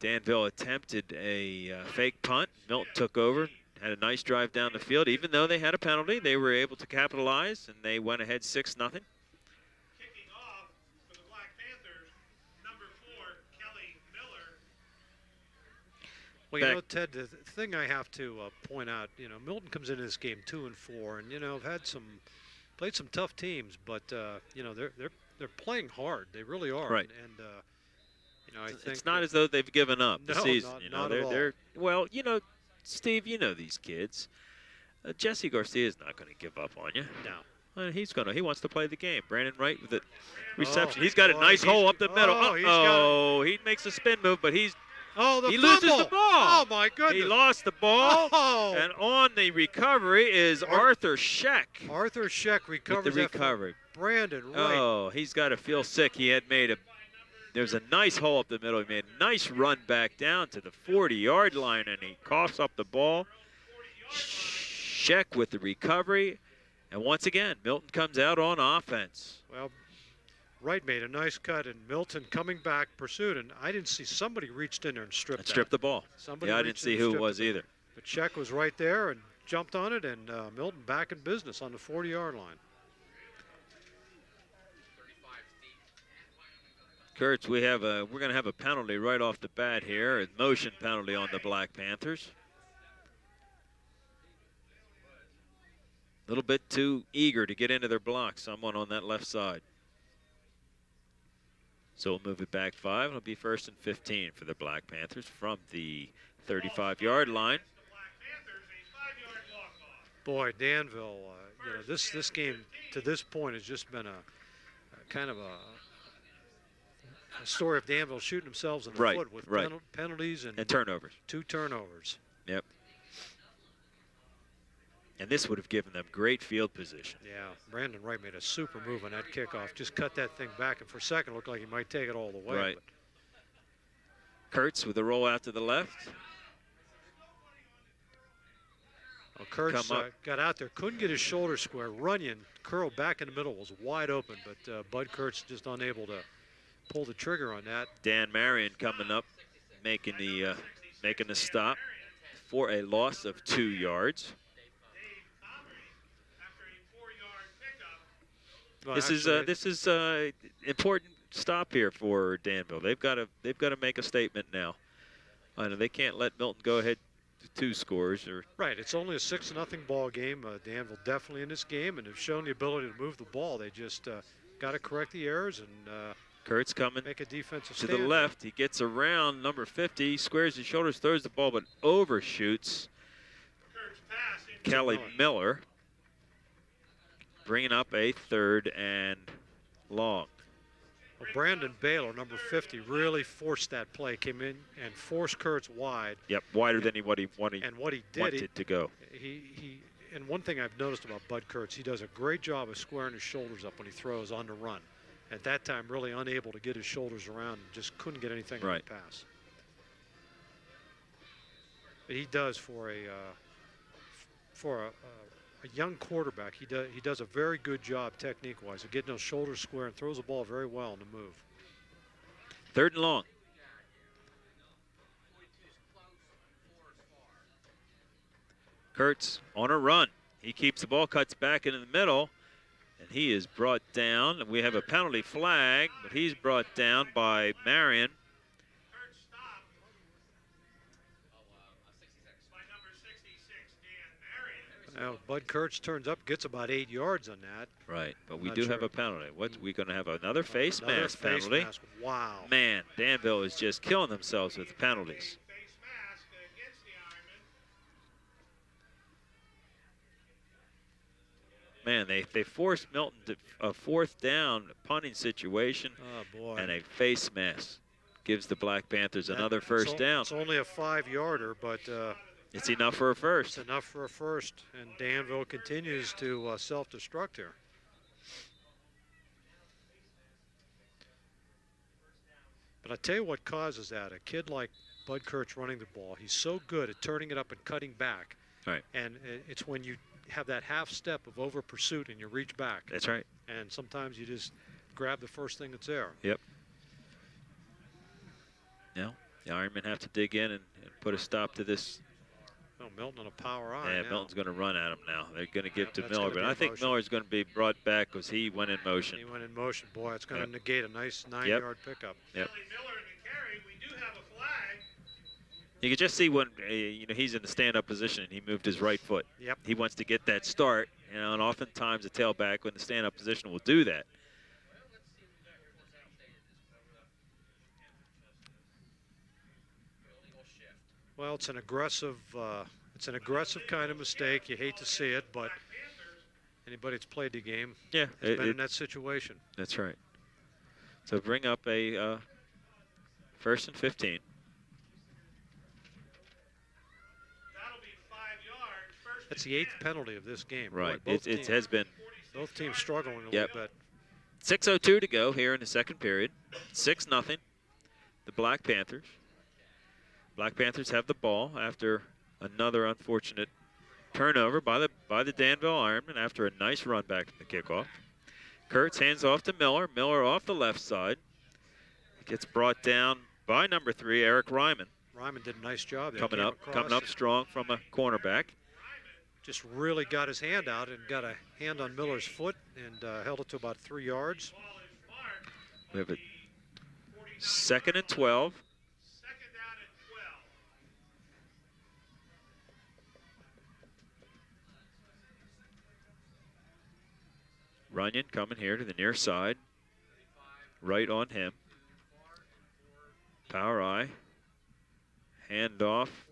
Danville attempted a fake punt. Milton took over, had a nice drive down the field. Even though they had a penalty, they were able to capitalize, and they went ahead 6-0. Kicking off for the Black Panthers, number 4, Kelly Miller. Well, you know, Ted, the thing I have to point out, you know, Milton comes into this game 2-4, and you know, have played some tough teams, but you know, they're playing hard. They really are. Right. And you know, I think it's not as though they've given up the season. Not, you know, not at all. they're well. You know, Steve, you know these kids. Jesse Garcia's not going to give up on you. No. He wants to play the game. Brandon Wright with the reception. He's got a nice hole up the middle. He makes a spin move, but he loses the ball. Oh my goodness! He lost the ball, and on the recovery is Arthur Scheck. Arthur Scheck recovers with the recovery. Brandon Wright. Oh, he's got to feel sick. He had made there's a nice hole up the middle. He made a nice run back down to the 40-yard line, and he coughs up the ball. Scheck with the recovery. And once again, Milton comes out on offense. Well, Wright made a nice cut, and Milton coming back pursued, and I didn't see somebody reached in there and stripped the ball. Somebody I didn't see who it was either. But Scheck was right there and jumped on it, and Milton back in business on the 40-yard line. Kurtz, we're going to have a penalty right off the bat here, a motion penalty on the Black Panthers. A little bit too eager to get into their block, someone on that left side. So we'll move it back 5. It'll be 1st and 15 for the Black Panthers from the 35-yard line. Boy, Danville, you know, this game to this point has just been a kind of a story of Danville shooting themselves in the foot with penalties and turnovers. 2 turnovers. Yep. And this would have given them great field position. Yeah, Brandon Wright made a super move on that kickoff. Just cut that thing back, and for a second, it looked like he might take it all the way. Right. But Kurtz with a roll out to the left. well, Kurtz got out there, couldn't get his shoulder square. Runyon, curl back in the middle, was wide open, but Bud Kurtz just unable to pull the trigger on that. Dan Marion coming up, making the stop. for a loss of 2 yards. Well, This is important stop here for Danville. They've got to make a statement now. I know they can't let Milton go ahead to 2 scores. Right, it's only a 6-0 ball game. Danville definitely in this game, and have shown the ability to move the ball. They just got to correct the errors and Kurtz coming make a defensive to stand. the left. He gets around number 50, squares his shoulders, throws the ball, but overshoots Kelly Miller, bringing up a 3rd and long. Well, Brandon Baylor, number 50, really forced that play. Came in and forced Kurtz wide. Yep, wider than what he wanted to go. And one thing I've noticed about Bud Kurtz, he does a great job of squaring his shoulders up when he throws on the run. At that time, really unable to get his shoulders around and just couldn't get anything on the pass. But he does for a young quarterback. He does a very good job technique-wise of getting those shoulders square and throws the ball very well on the move. 3rd and long. Kurtz on a run. He keeps the ball, cuts back into the middle, and he is brought down. We have a penalty flag, but he's brought down by Marion. Now, Bud Kurtz turns up, gets about 8 yards on that. Right, but we do have a penalty. What's we going to have another face mask penalty? Mask. Wow. Man, Danville is just killing themselves with penalties. Man, they forced Milton to a 4th down punting situation. Oh, boy. And a face mask gives the Black Panthers another first down. It's only a 5-yarder, but it's enough for a first. It's enough for a first, and Danville continues to self-destruct here. But I tell you what causes that. A kid like Bud Kurtz running the ball, he's so good at turning it up and cutting back. Right. And it's when you have that half step of over pursuit and you reach back. That's right. And sometimes you just grab the first thing that's there. Yep. Now, the Ironmen have to dig in and put a stop to this. Oh, Milton on a power eye. Yeah, now. Milton's going to run at him now. They're going to give to that's Miller, gonna but be I think motion. Miller's going to be brought back because he went in motion. He went in motion. Boy, it's going to negate a nice 9-yard pickup. Yep. You can just see when he's in the stand-up position and he moved his right foot. Yep. He wants to get that start, and oftentimes the tailback in the stand-up position will do that. Well, it's an aggressive kind of mistake. You hate to see it, but anybody that's played the game has been in that situation. That's right. So bring up a 1st and 15. That's the 8th penalty of this game. Right. Boy, It has been. Both teams struggling a little bit. 6:02 to go here in the second period. 6-0. The Black Panthers. Black Panthers have the ball after another unfortunate turnover by the Danville Ironmen after a nice run back from the kickoff. Kurtz hands off to Miller. Miller off the left side. Gets brought down by number 3, Eric Ryman. Ryman did a nice job there. Coming up strong from a cornerback. Just really got his hand out and got a hand on Miller's foot and held it to about 3 yards. We have a 2nd and 12. Runyon coming here to the near side. Right on him. Power eye. Hand off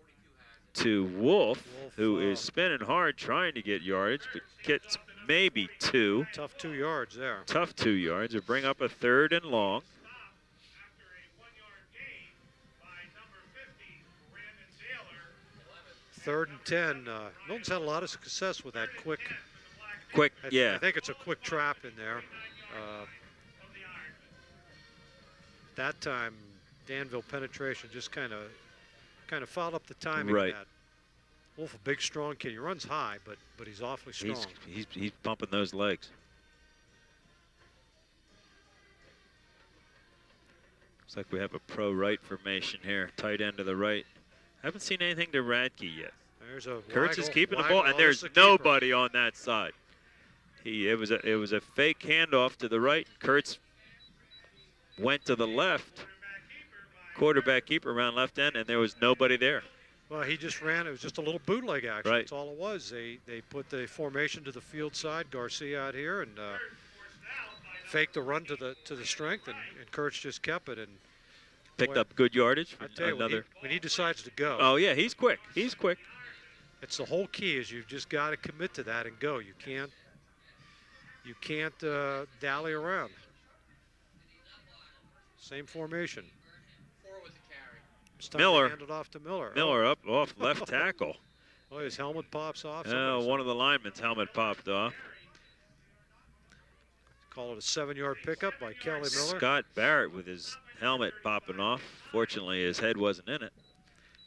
to Wolf, who is spinning hard trying to get yardage, but gets maybe 2. Tough 2 yards there. Tough 2 yards. Or bring up a 3rd and long. Third and 10. Milton's had a lot of success with that quick. I think it's a quick trap in there. That time, Danville penetration just kind of fouled up the timing. Right. Of that. Wolf, a big, strong kid. He runs high, but he's awfully strong. He's pumping those legs. Looks like we have a pro right formation here. Tight end to the right. Haven't seen anything to Radke yet. There's a Kurtz is waggle, keeping the waggle. ball, and Oh, there's that's the keeper. nobody on that side. It was a fake handoff to the right. Kurtz went to the left. Quarterback keeper around left end, and there was nobody there. Well, he just ran. It was just a little bootleg action. Right. That's all it was. They put the formation to the field side. Garcia out here and faked the run to the strength, and Kurtz just kept it and Picked boy, up good yardage. I tell you, Another. when he decides to go. Oh yeah, he's quick. He's quick. It's the whole key is you've just got to commit to that and go. You can't dally around. Same formation. It's time to Miller. hand it off to Miller. Miller up off left tackle. Oh, his helmet pops off. One of the linemen's helmet popped off. Call it a 7-yard pickup by Kelly Miller. Scott Barrett with his helmet popping off. Fortunately, his head wasn't in it.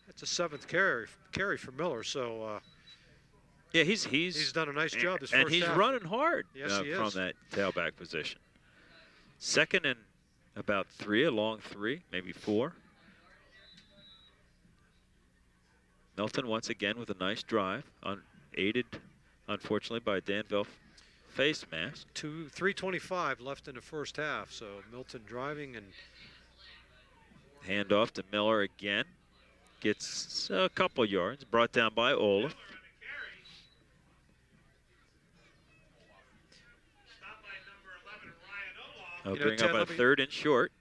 It's a 7th carry for Miller. So yeah, he's done a nice job this and first he's half. running hard Yes, he from is. that tailback position. 2nd and about 3, a long 3, maybe 4. Milton once again with a nice drive, aided, unfortunately, by Danville face mask. 3:25 left in the first half, so Milton driving and Handoff to Miller again. Gets a couple yards, brought down by Olaf. They'll bring Ted, up a 3rd and short.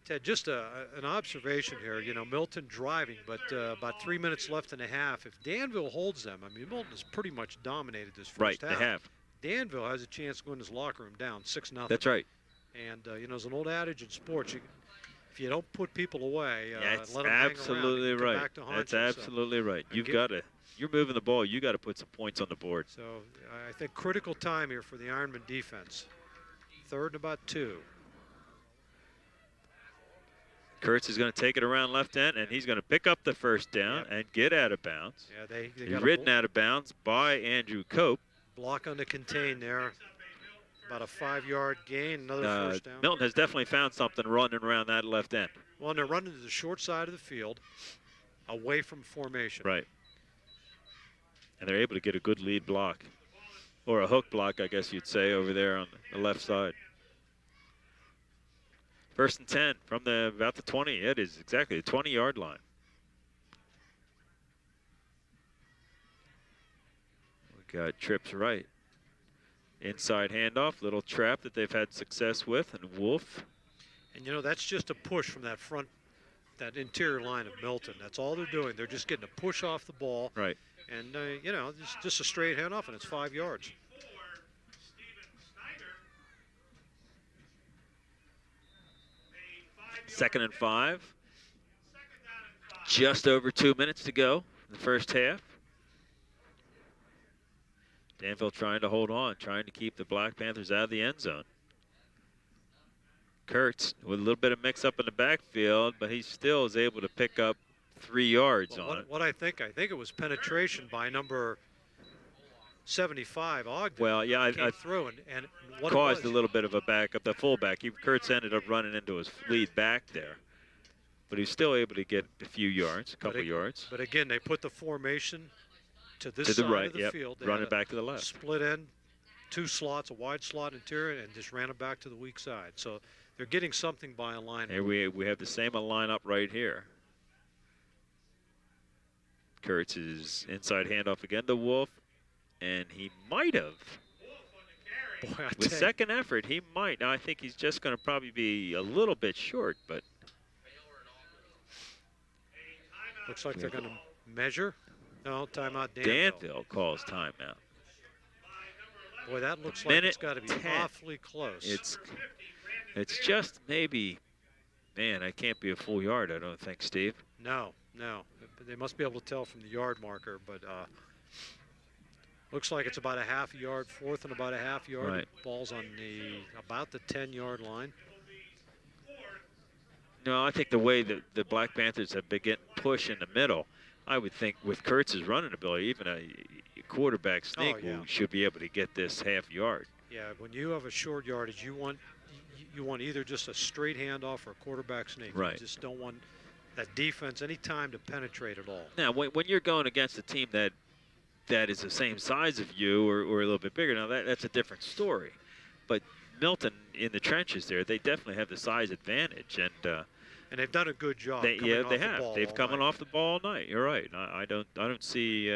Ted, just an observation here. You know, Milton driving, but about 3 minutes left in the half. If Danville holds them, I mean, Milton has pretty much dominated this first Right, half. they have. Danville has a chance to go in his locker room down 6-0. That's right. And, you know, there's an old adage in sports. If you don't put people away, That's let them hang around absolutely and come right. back to haunt That's you. absolutely right. and You've get- got to, you're moving the ball. You got to put some points on the board. So I think critical time here for the Ironman defense. 3rd and about 2. Kurtz is going to take it around left end, and he's going to pick up the first down and get out of bounds. Yeah, they He's got ridden out of bounds by Andrew Cope. block on the contain there. About a 5-yard gain, another first down. Milton has definitely found something running around that left end. Well, and they're running to the short side of the field, away from formation. Right. And they're able to get a good lead block, or a hook block, I guess you'd say, over there on the left side. 1st and 10 from about the 20. It is exactly the 20-yard line. We got trips right. Inside handoff, little trap that they've had success with, and Wolf. And, you know, that's just a push from that front, that interior line of Milton. That's all they're doing. They're just getting a push off the ball. Right. And, you know, just a straight handoff, and it's 5 yards. Second and 5. Just over 2 minutes to go in the first half. Danville trying to hold on, trying to keep the Black Panthers out of the end zone. Kurtz with a little bit of mix-up in the backfield, but he still is able to pick up 3 yards Well, on it. what I think it was penetration by number 75, Ogden. Well, yeah, came through and what caused it was, a little bit of a backup. The fullback, Kurtz ended up running into his lead back there. But he's still able to get a few yards, a couple yards. But again, they put the formation to this To the side right, of the yep, field. They running had a back to the left. Split end, 2 slots, a wide slot interior, and just ran it back to the weak side. So they're getting something by a line. Here we have the same lineup right here. Kurtz is inside handoff again to Wolf, and he might have. Boy, I With tell you, second effort, he might. Now, I think he's just going to probably be a little bit short, but looks like they're going to measure. No, timeout. Danville calls timeout. Boy, that looks like it's got to be 10. awfully close. It's just maybe, man, I can't be a full yard, I don't think, Steve. No. They must be able to tell from the yard marker, but looks like it's about a half yard, 4th and about a half yard. Right. Ball's on about the 10-yard line. No, I think the way that the Black Panthers have been getting push in the middle, I would think with Kurtz's running ability, even a quarterback sneak should be able to get this half yard. Yeah, when you have a short yardage, you want either just a straight handoff or a quarterback sneak. Right. You just don't want that defense any time to penetrate at all. Now, when you're going against a team that is the same size of you or a little bit bigger, now that's a different story. But Milton in the trenches there, they definitely have the size advantage, and they've done a good job. They have. They've come off the ball all night. You're right. I don't see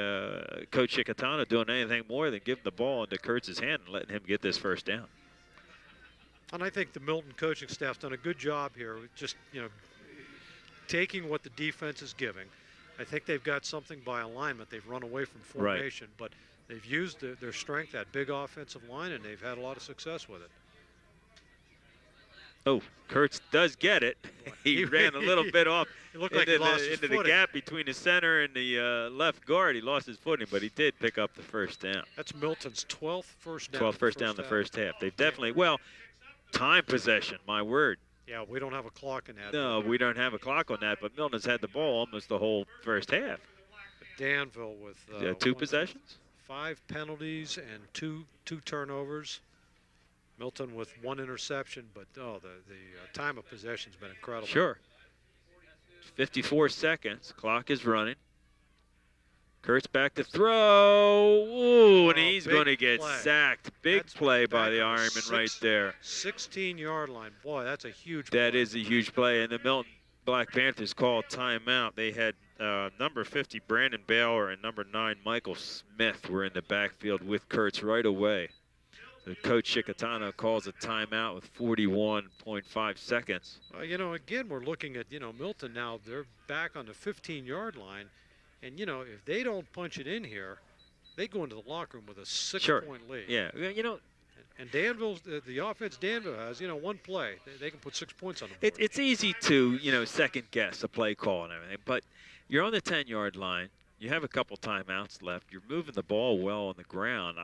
Coach Chickatana doing anything more than giving the ball into Kurtz's hand and letting him get this first down. And I think the Milton coaching staff's done a good job here, just taking what the defense is giving. I think they've got something by alignment. They've run away from formation, but they've used their strength, that big offensive line, and they've had a lot of success with it. Oh, Kurtz does get it. He ran a little bit off into the gap between the center and the left guard. He lost his footing, but he did pick up the first down. That's Milton's 12th first down. 12th first down in the first half. They've definitely, time possession, my word. Yeah, we don't have a clock in that. No, we don't have a clock on that, but Milton's had the ball almost the whole first half. Danville with 2 possessions? 5 penalties and two turnovers. Milton with 1 interception, but the time of possession's been incredible. Sure. 54 seconds. Clock is running. Kurtz back to throw. Ooh, and he's going to get sacked. Big play by the Ironmen right there. 16-yard line. Boy, that's a huge play. That is a huge play. And the Milton Black Panthers called timeout. They had number 50, Brandon Baylor, and number 9, Michael Smith were in the backfield with Kurtz right away. So Coach Chickatana calls a timeout with 41.5 seconds. Again, we're looking at, Milton now. They're back on the 15-yard line. And, if they don't punch it in here, they go into the locker room with a 6-point lead. Yeah, And Danville's, the offense Danville has, 1 play. They can put 6 points on the board. It's easy to, second guess a play call and everything. But you're on the 10-yard line. You have a couple timeouts left. You're moving the ball well on the ground.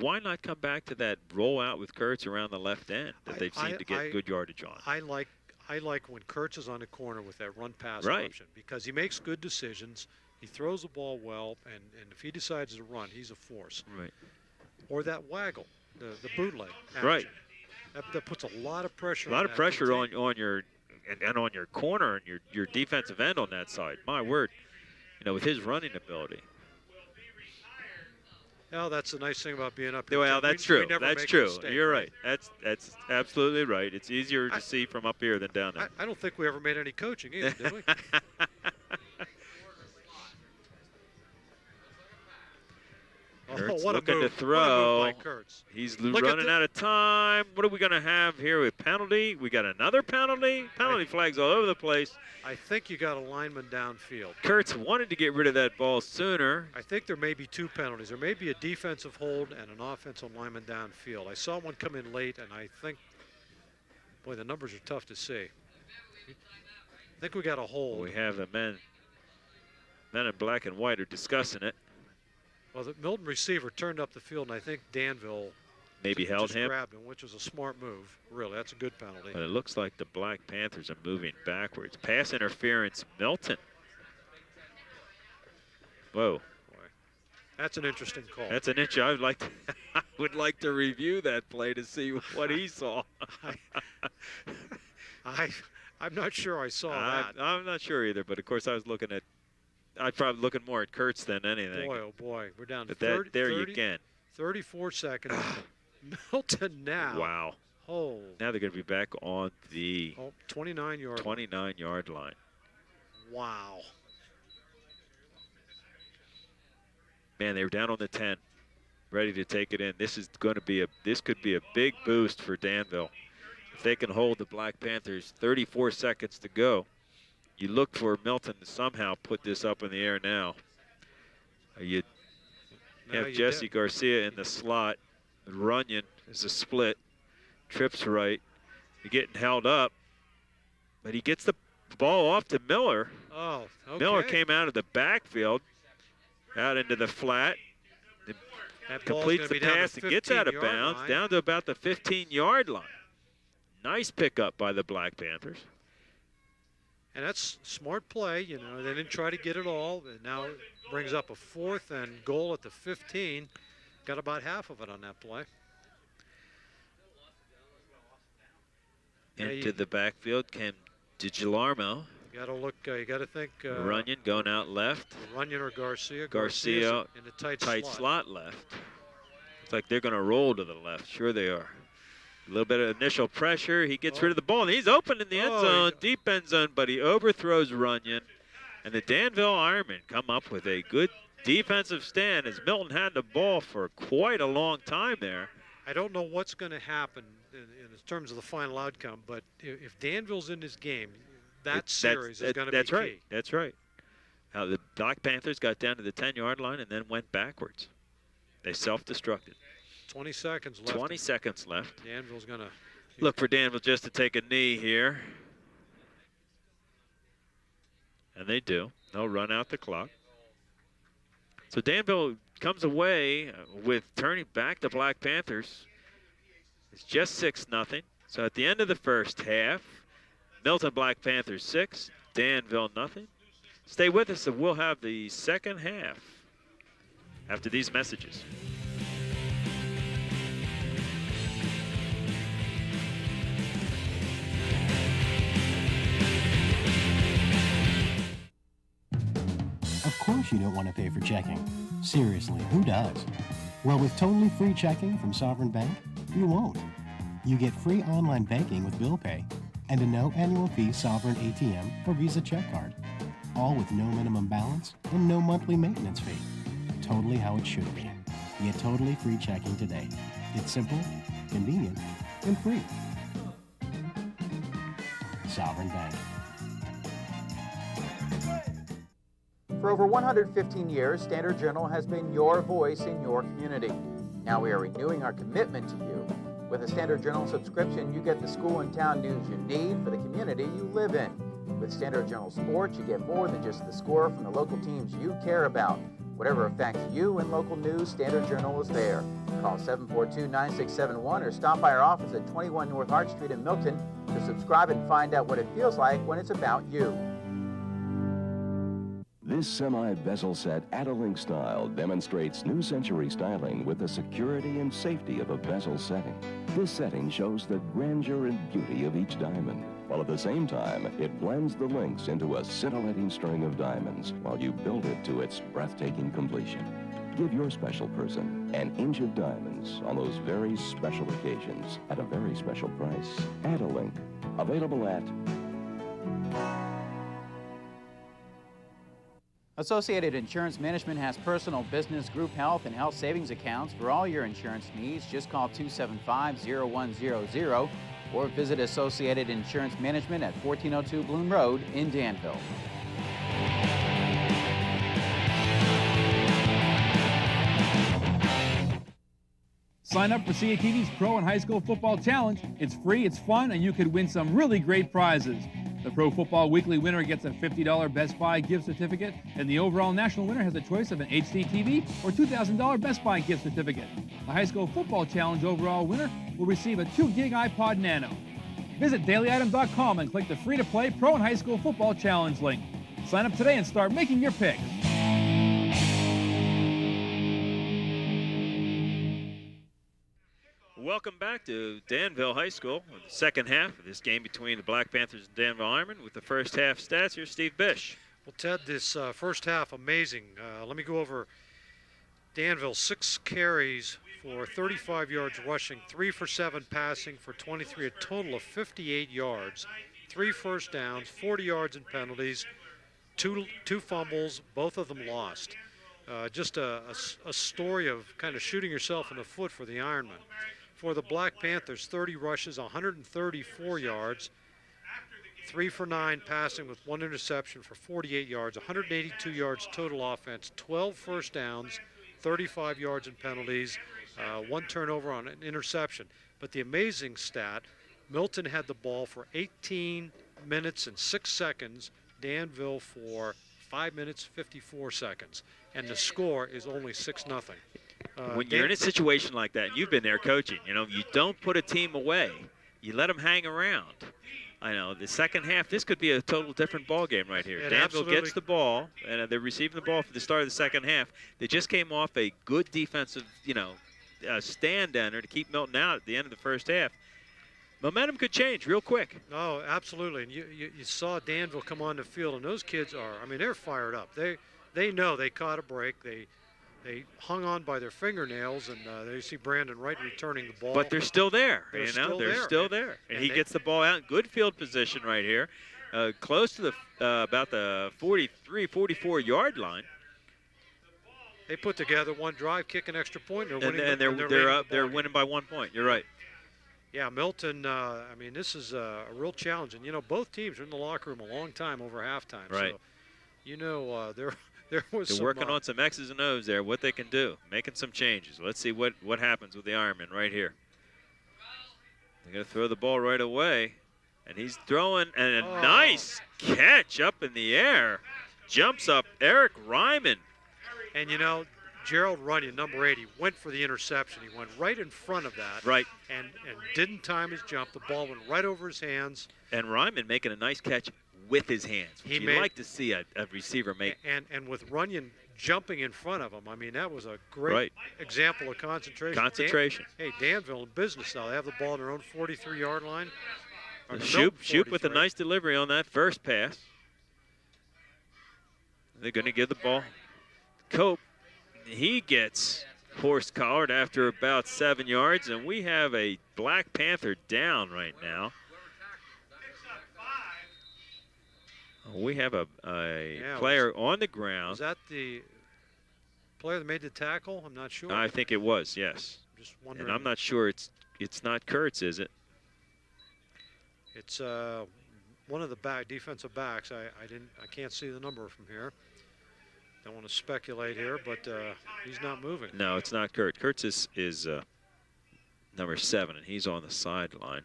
Why not come back to that rollout with Kurtz around the left end that they've seemed to get good yardage on? I like when Kurtz is on the corner with that run-pass option because he makes good decisions. He throws the ball well, and if he decides to run, he's a force. Right. Or that waggle, the bootleg action. Right. That puts a lot of pressure. A lot of pressure on your and on your corner and your defensive end on that side. My word, with his running ability. Well, that's the nice thing about being up here. Well, that's true. That's true. You're right. That's absolutely right. It's easier to see from up here than down there. I don't think we ever made any coaching either, did we? Kurtz looking to throw. He's running out of time. What are we going to have here with penalty? We got another penalty. Penalty flags all over the place. I think you got a lineman downfield. Kurtz wanted to get rid of that ball sooner. I think there may be 2 penalties. There may be a defensive hold and an offensive lineman downfield. I saw one come in late, and I think, boy, the numbers are tough to see. I think we got a hold. We have the men in black and white are discussing it. Well, the Milton receiver turned up the field, and I think Danville maybe held him. Grabbed him, which was a smart move. Really, that's a good penalty. But it looks like the Black Panthers are moving backwards. Pass interference, Milton. Whoa. Boy, that's an interesting call. That's an inch. I would like to review that play to see what he saw. I'm not sure I saw that. I'm not sure either, but of course I was looking at. I'm probably looking more at Kurtz than anything. Boy, oh boy, we're down to 30. There you can. 34 seconds. Milton now. Wow. Oh. Now they're going to be back on the 29-yard line. Wow. Man, they were down on the 10, ready to take it in. This could be a big boost for Danville. If they can hold the Black Panthers, 34 seconds to go. You look for Milton to somehow put this up in the air now. You have Jesse Garcia in the slot. Runyon is a split. Trips right. You're getting held up. But he gets the ball off to Miller. Oh, okay. Miller came out of the backfield, out into the flat. Completes the pass and gets out of bounds, down to about the 15-yard line. Nice pickup by the Black Panthers. And that's smart play, They didn't try to get it all. And now it brings up a 4th and goal at the 15. Got about half of it on that play. Into the backfield came DiGilarmo. You got to look. You got to think. Runyon going out left. Runyon or Garcia. Garcia in the tight slot left. It's like they're going to roll to the left. Sure they are. A little bit of initial pressure. He gets rid of the ball, and he's open in the end zone, deep end zone, but he overthrows Runyon. And the Danville Ironmen come up with a good defensive stand as Milton had the ball for quite a long time there. I don't know what's going to happen in terms of the final outcome, but if Danville's in this game, that series is going to be key. That's right. That's right. Now the Black Panthers got down to the 10-yard line and then went backwards. They self-destructed. 20 seconds left. 20 seconds left. Danville's going to look for Danville just to take a knee here. And they do. They'll run out the clock. So Danville comes away with turning back the Black Panthers. It's just 6-0. So at the end of the first half, Milton Black Panthers 6, Danville nothing. Stay with us and we'll have the second half after these messages. Of course you don't want to pay for checking. Seriously, who does? Well, with totally free checking from Sovereign Bank, you won't. You get free online banking with bill pay and a no annual fee Sovereign ATM or Visa check card. All with no minimum balance and no monthly maintenance fee. Totally how it should be. Get totally free checking today. It's simple, convenient, and free. Sovereign Bank. For over 115 years, Standard Journal has been your voice in your community. Now we are renewing our commitment to you. With a Standard Journal subscription, you get the school and town news you need for the community you live in. With Standard Journal Sports, you get more than just the score from the local teams you care about. Whatever affects you in local news, Standard Journal is there. Call 742-9671 or stop by our office at 21 North Hart Street in Milton to subscribe and find out what it feels like when it's about you. This semi-bezel set Adalink style demonstrates new century styling with the security and safety of a bezel setting. This setting shows the grandeur and beauty of each diamond, while at the same time, it blends the links into a scintillating string of diamonds while you build it to its breathtaking completion. Give your special person an inch of diamonds on those very special occasions at a very special price. Adalink, available at... Associated Insurance Management has personal, business, group health, and health savings accounts for all your insurance needs. Just call 275-0100 or visit Associated Insurance Management at 1402 Bloom Road in Danville. Sign up for CATV's Pro and High School Football Challenge. It's free, it's fun, and you could win some really great prizes. The Pro Football Weekly winner gets a $50 Best Buy gift certificate, and the overall national winner has a choice of an HD TV or $2,000 Best Buy gift certificate. The High School Football Challenge overall winner will receive a 2-gig iPod Nano. Visit dailyitem.com and click the free-to-play Pro and High School Football Challenge link. Sign up today and start making your picks. Welcome back to Danville High School, the second half of this game between the Black Panthers and Danville Ironmen. With the first half stats, here's Steve Bish. Well, Ted, this first half, amazing. Let me go over Danville. 6 carries for 35 yards rushing, 3 for 7 passing for 23, a total of 58 yards, 3 first downs, 40 yards in penalties, two fumbles, both of them lost. Just a story of kind of shooting yourself in the foot for the Ironmen. For the Black Panthers, 30 rushes, 134 yards, 3 for 9 passing with 1 interception for 48 yards, 182 yards total offense, 12 first downs, 35 yards in penalties, 1 turnover on an interception. But the amazing stat, Milton had the ball for 18 minutes and 6 seconds, Danville for 5 minutes, 54 seconds. And the score is only 6-0. When you're in a situation like that, and you've been there coaching, you know, you don't put a team away. You let them hang around. I know, the second half, this could be a total different ball game right here. Danville gets the ball, and they're receiving the ball for the start of the second half. They just came off a good defensive, stand down there to keep Milton out at the end of the first half. momentum could change real quick. Oh, absolutely. And you saw Danville come on the field, and those kids are, I mean, they're fired up. They know they caught a break. They hung on by their fingernails, and they see Brandon Wright returning the ball. But they're still there. They're still there. And he gets the ball out in good field position right here, close to the about the 43, 44-yard line. They put together one drive, kick an extra point, and they're winning by 1 point. You're right. Yeah, Milton, I mean, this is a real challenge. And, you know, both teams are in the locker room a long time over halftime. Right. So, you know, there was They're working on some X's and O's there, what they can do, making some changes. Let's see what happens with the Ironmen right here. They're going to throw the ball right away. And he's throwing, and a nice catch up in the air. Jumps up Eric Ryman. And, you know, Gerald Runyon, number 80, went for the interception. He went right in front of that. Right. And didn't time his jump. The ball went right over his hands. And Ryman making a nice catch with his hands, which you'd like to see a receiver make. And with Runyon jumping in front of him, I mean, that was a great example of concentration. Hey, Danville in business now. They have the ball on their own 43-yard line. Shoop with a nice delivery on that first pass. They're going to give the ball. Cope, he gets horse-collared after about 7 yards, and we have a Black Panther down right now. We have a player on the ground. Was that the player that made the tackle? I'm not sure. I think it was, yes. Just wondering. And I'm not sure it's not Kurtz, is it? It's one of the defensive backs. I can't see the number from here. Don't want to speculate here, but he's not moving. No, it's not Kurt. Kurtz is number 7, and he's on the sideline.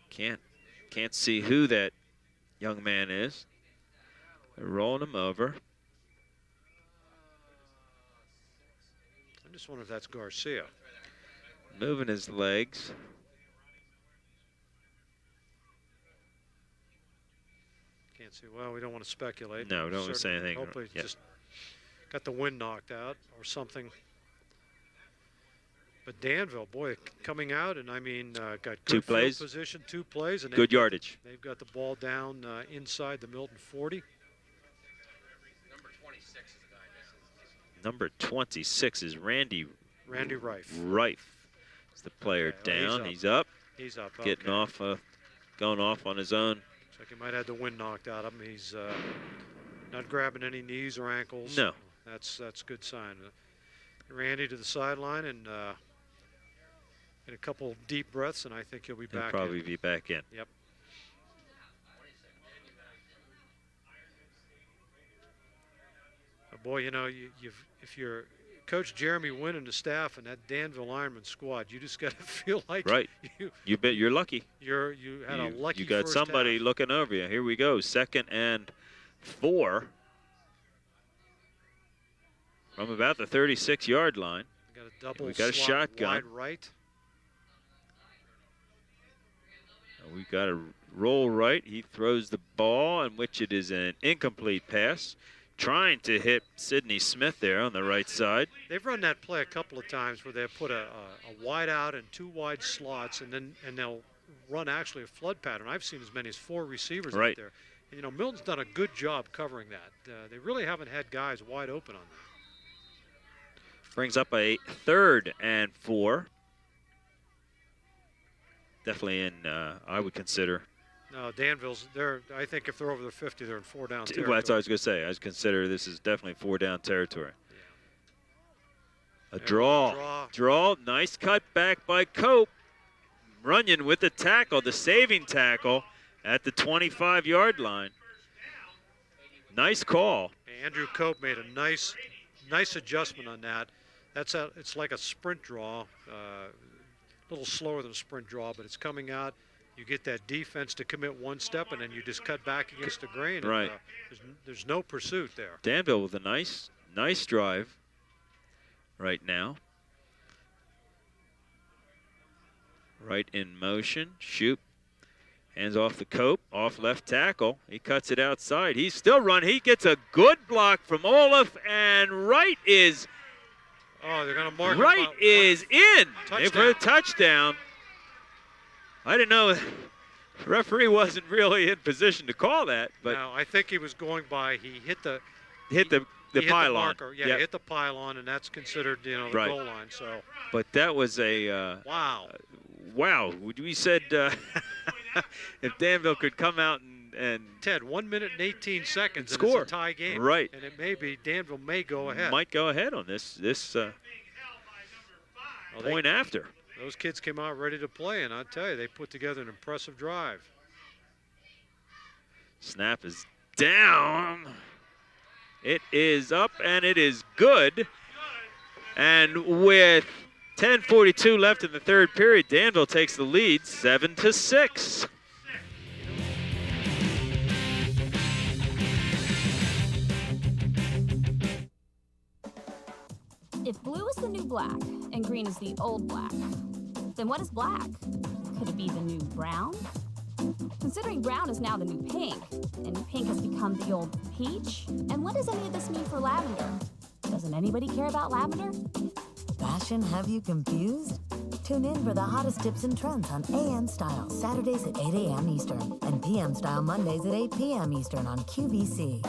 Can't see who that young man is. They're rolling him over. I just wonder if that's Garcia. Moving his legs. Can't see. Well, we don't want to speculate. No, we don't want to say anything. Hopefully just got the wind knocked out or something. But Danville, boy, coming out, and I mean, got good 2 plays. Field position, 2 plays. And good yardage. They've got the ball down inside the Milton 40. Number 26 is Randy Rife. Rife is the player down. He's up. He's up. Getting off, going off on his own. Looks like he might have the wind knocked out of him. He's not grabbing any knees or ankles. No. That's a good sign. Randy to the sideline and get a couple deep breaths, and I think he'll be back. He'll probably be back in. Yep. Boy, you know, if you're Coach Jeremy Wynn and the staff and that Danville Ironman squad, you just got to feel like you're lucky. You had a lucky. You got first somebody half. looking over you. Here we go, 2nd and 4 from about the 36-yard line. We got a shotgun. Wide right. We got a roll right. He throws the ball, in which it is an incomplete pass. Trying to hit Sidney Smith there on the right side. They've run that play a couple of times where they'll put a wide out and 2 wide slots, and they'll run actually a flood pattern. I've seen as many as 4 receivers out there. And, you know, Milton's done a good job covering that. They really haven't had guys wide open on that. Brings up a 3rd and 4. Definitely in, I would consider. No, Danville's there. I think if they're over the 50, they're in 4 down territory. Well, that's what I was going to say. I consider this is definitely 4 down territory. Yeah. A draw. Nice cut back by Cope. Runyon with the tackle, the saving tackle at the 25-yard line. Nice call. Andrew Cope made a nice adjustment on that. It's like a sprint draw, a little slower than a sprint draw, but it's coming out. You get that defense to commit 1 step, and then you just cut back against the grain. Right. And, there's no pursuit there. Danville with a nice drive right now. Right in motion. Shoop. Hands off the Cope. Off left tackle. He cuts it outside. He's still running. He gets a good block from Olaf, and Wright is. Oh, they're going to mark. Wright is in. Touchdown. For a touchdown. I didn't know the referee wasn't really in position to call that, but no, I think he was going by. He hit the pylon. Marker. Yeah, he hit the pylon, and that's considered, you know, the Right. goal line. So. But that was a wow. Wow. We said if Danville could come out and Ted, 1 minute and 18 seconds, and score. it's a tie game. Right. And it may be Danville may go ahead. Might go ahead on this point after. Those kids came out ready to play, and I tell you, they put together an impressive drive. Snap is down. It is up, and it is good. And with 10:42 left in the third period, Danville takes the lead 7-6. If blue is the new black and green is the old black, then what is black? Could it be the new brown? Considering brown is now the new pink, and pink has become the old peach, and what does any of this mean for lavender? Doesn't anybody care about lavender? Fashion have you confused? Tune in for the hottest tips and trends on AM Style, Saturdays at 8 a.m. Eastern, and PM Style Mondays at 8 p.m. Eastern on QVC.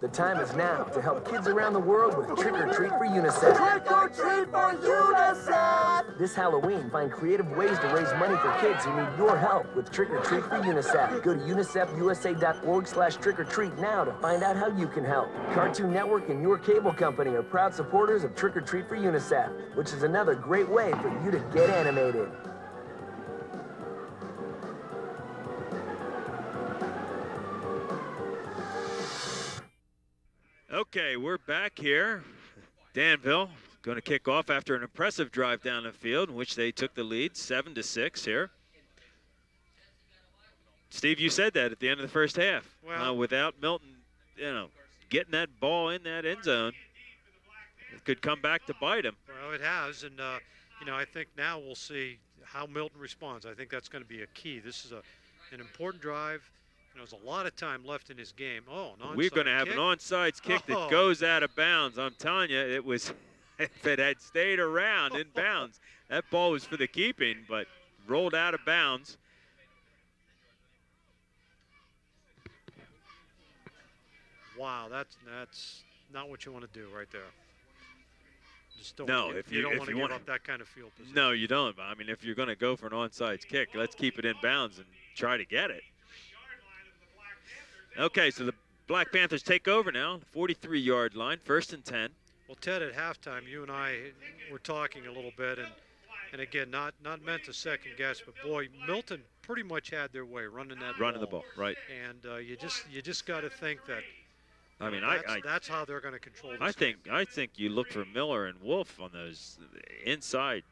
The time is now to help kids around the world with Trick or Treat for UNICEF. Trick or treat for UNICEF! This Halloween, find creative ways to raise money for kids who need your help with Trick or Treat for UNICEF. Go to unicefusa.org/trick-or-treat now to find out how you can help. Cartoon Network and your cable company are proud supporters of Trick or Treat for UNICEF, which is another great way for you to get animated. Okay, we're back here. Danville going to kick off after an impressive drive down the field in which they took the lead 7-6 here. Steve, you said that at the end of the first half. Well, without Milton, getting that ball in that end zone, it could come back to bite him. Well, it has, and I think now we'll see how Milton responds. I think that's going to be a key. This is an important drive. There's a lot of time left in his game. Oh, an onside We're going to have kick. an onside kick that goes out of bounds. I'm telling you, it was, if it had stayed around in bounds, that ball was for the keeping, but rolled out of bounds. Wow, that's not what you want to do right there. Just don't. No, you don't want to give up that kind of field position. No, you don't. I mean, if you're going to go for an onside kick, let's keep it in bounds and try to get it. Okay, so the Black Panthers take over now, 43-yard line, 1st and 10. Well, Ted, at halftime, you and I were talking a little bit, and again, not meant to second guess, but boy, Milton pretty much had their way running the ball, right? And you just got to think that. I mean, that's how they're going to control this. I think you look for Miller and Wolf on those inside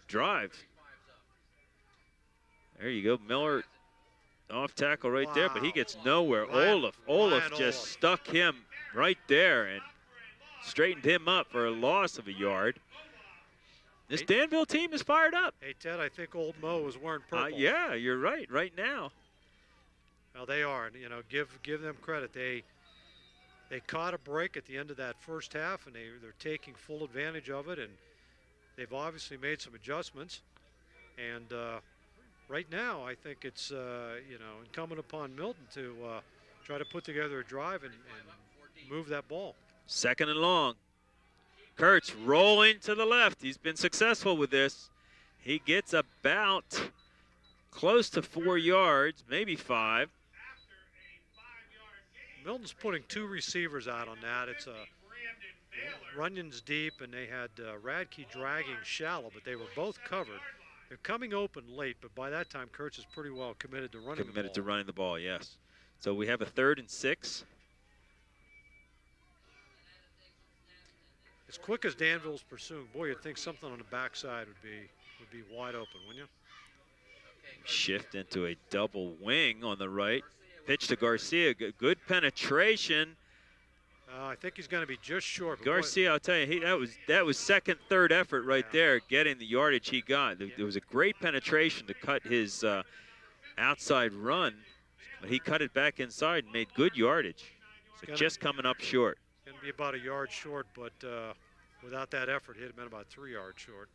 drives. There you go, Miller off tackle right there, but he gets nowhere. Olaf just stuck him right there and straightened him up for a loss of a yard. This Danville team is fired up. Hey, Ted, I think Old Mo is wearing purple. Yeah, you're right now. Well, they are. Give them credit. They caught a break at the end of that first half, and they're taking full advantage of it, and they've obviously made some adjustments. And right now, I think it's incumbent upon Milton to try to put together a drive and move that ball. 2nd and long. Kurtz rolling to the left. He's been successful with this. He gets about close to 4 yards, maybe 5. Milton's putting 2 receivers out on that. It's Runyon's deep, and they had Radke dragging shallow, but they were both covered. They're coming open late, but by that time, Kurtz is pretty well committed to running the ball. Committed to running the ball, yes. So we have a 3rd and 6. As quick as Danville's pursuing, boy, you'd think something on the backside would be wide open, wouldn't you? Shift into a double wing on the right. Pitch to Garcia, good penetration. I think he's going to be just short. Garcia, I'll tell you, that was second, third effort right there, getting the yardage he got. There was a great penetration to cut his outside run, but he cut it back inside and made good yardage. So just coming up short. Going to be about a yard short, but without that effort, he'd have been about 3 yards short.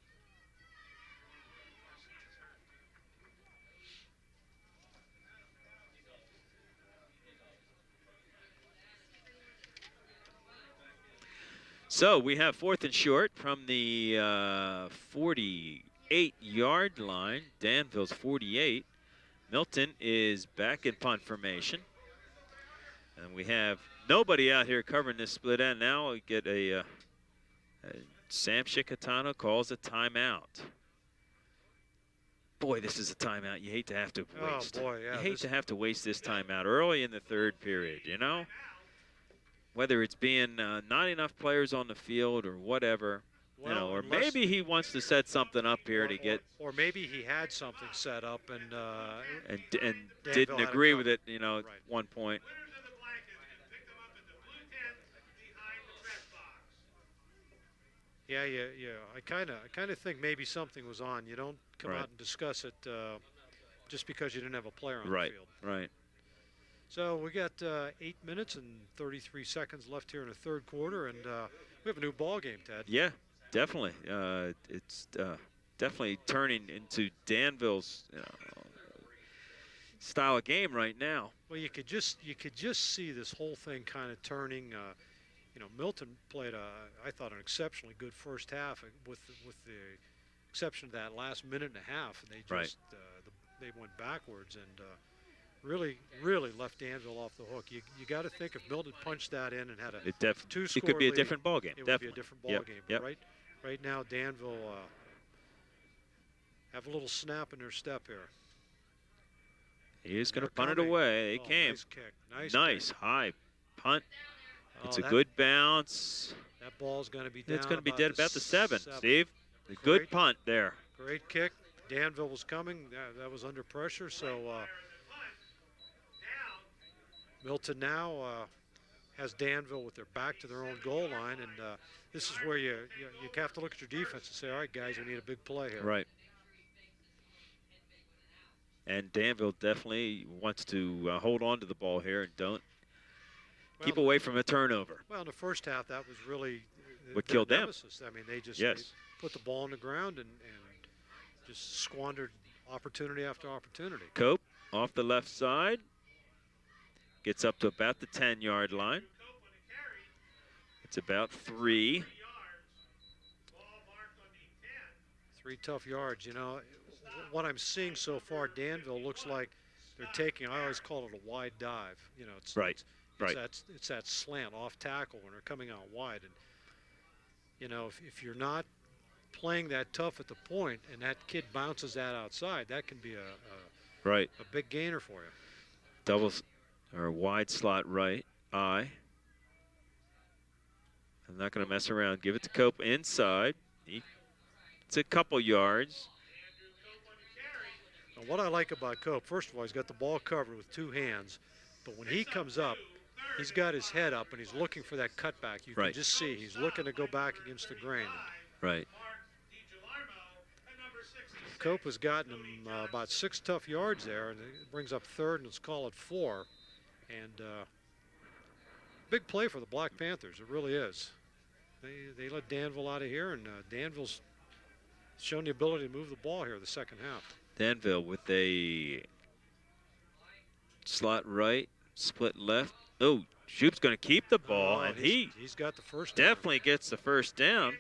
So we have 4th and short from the 48-yard line. Danville's 48. Milton is back in punt formation. And we have nobody out here covering this split end. Now we get Sam Shikatano calls a timeout. Boy, this is a timeout you hate to have to waste. Oh, boy, yeah. You hate to have to waste this timeout early in the 3rd period, you know? Whether it's being not enough players on the field or whatever, well, you know, or maybe he wants to set something up here to get. Or maybe he had something set up and didn't agree with it, you know, at one point. Yeah. I kind of think maybe something was on. You don't come out and discuss it just because you didn't have a player on the field. Right. So we got 8 minutes and 33 seconds left here in the 3rd quarter, and we have a new ball game, Ted. Yeah, definitely. It's definitely turning into Danville's style of game right now. Well, you could just see this whole thing kind of turning. You know, Milton played I thought an exceptionally good first half, with the exception of that last minute and a half, and they just they went backwards and. Really left Danville off the hook. You got to think if Milton punched that in and had a two-score it could be a lead, different ball game. It Definitely. would be a different ball game. Yep. But right now, Danville have a little snap in their step here. He is going to punt it away. They came. Nice kick. Nice high punt. It's a that, good bounce. That ball's going to be down. It's going to be dead about the 7, 7. Steve. A good punt there. Great kick. Danville was coming. That was under pressure, so Milton now has Danville with their back to their own goal line, and this is where you have to look at your defense and say, all right, guys, we need a big play here. Right. And Danville definitely wants to hold on to the ball here and don't keep away from a turnover. Well, in the first half, that was really what killed them. I mean, they just they put the ball on the ground and just squandered opportunity after opportunity. Cope off the left side. Gets up to about the 10-yard line. It's about 3. 3 tough yards. You know, what I'm seeing so far, Danville looks like they're taking, I always call it a wide dive. You know, it's It's that slant off tackle when they're coming out wide. And, you know, if you're not playing that tough at the point and that kid bounces that outside, that can be a big gainer for you. Doubles. Or wide slot right, I'm not going to mess around. Give it to Cope inside. It's a couple yards. Now what I like about Cope, first of all, he's got the ball covered with 2 hands, but when he comes up, he's got his head up and he's looking for that cutback. You can just see he's looking to go back against the grain. Right. Cope has gotten him about 6 tough yards there, and it brings up 3rd, and let's call it 4. And big play for the Black Panthers. It really is. They let Danville out of here, and Danville's shown the ability to move the ball here the second half. Danville with a slot right, split left. Oh, Shoup's going to keep the ball, and he's got the first down. Definitely gets the first down.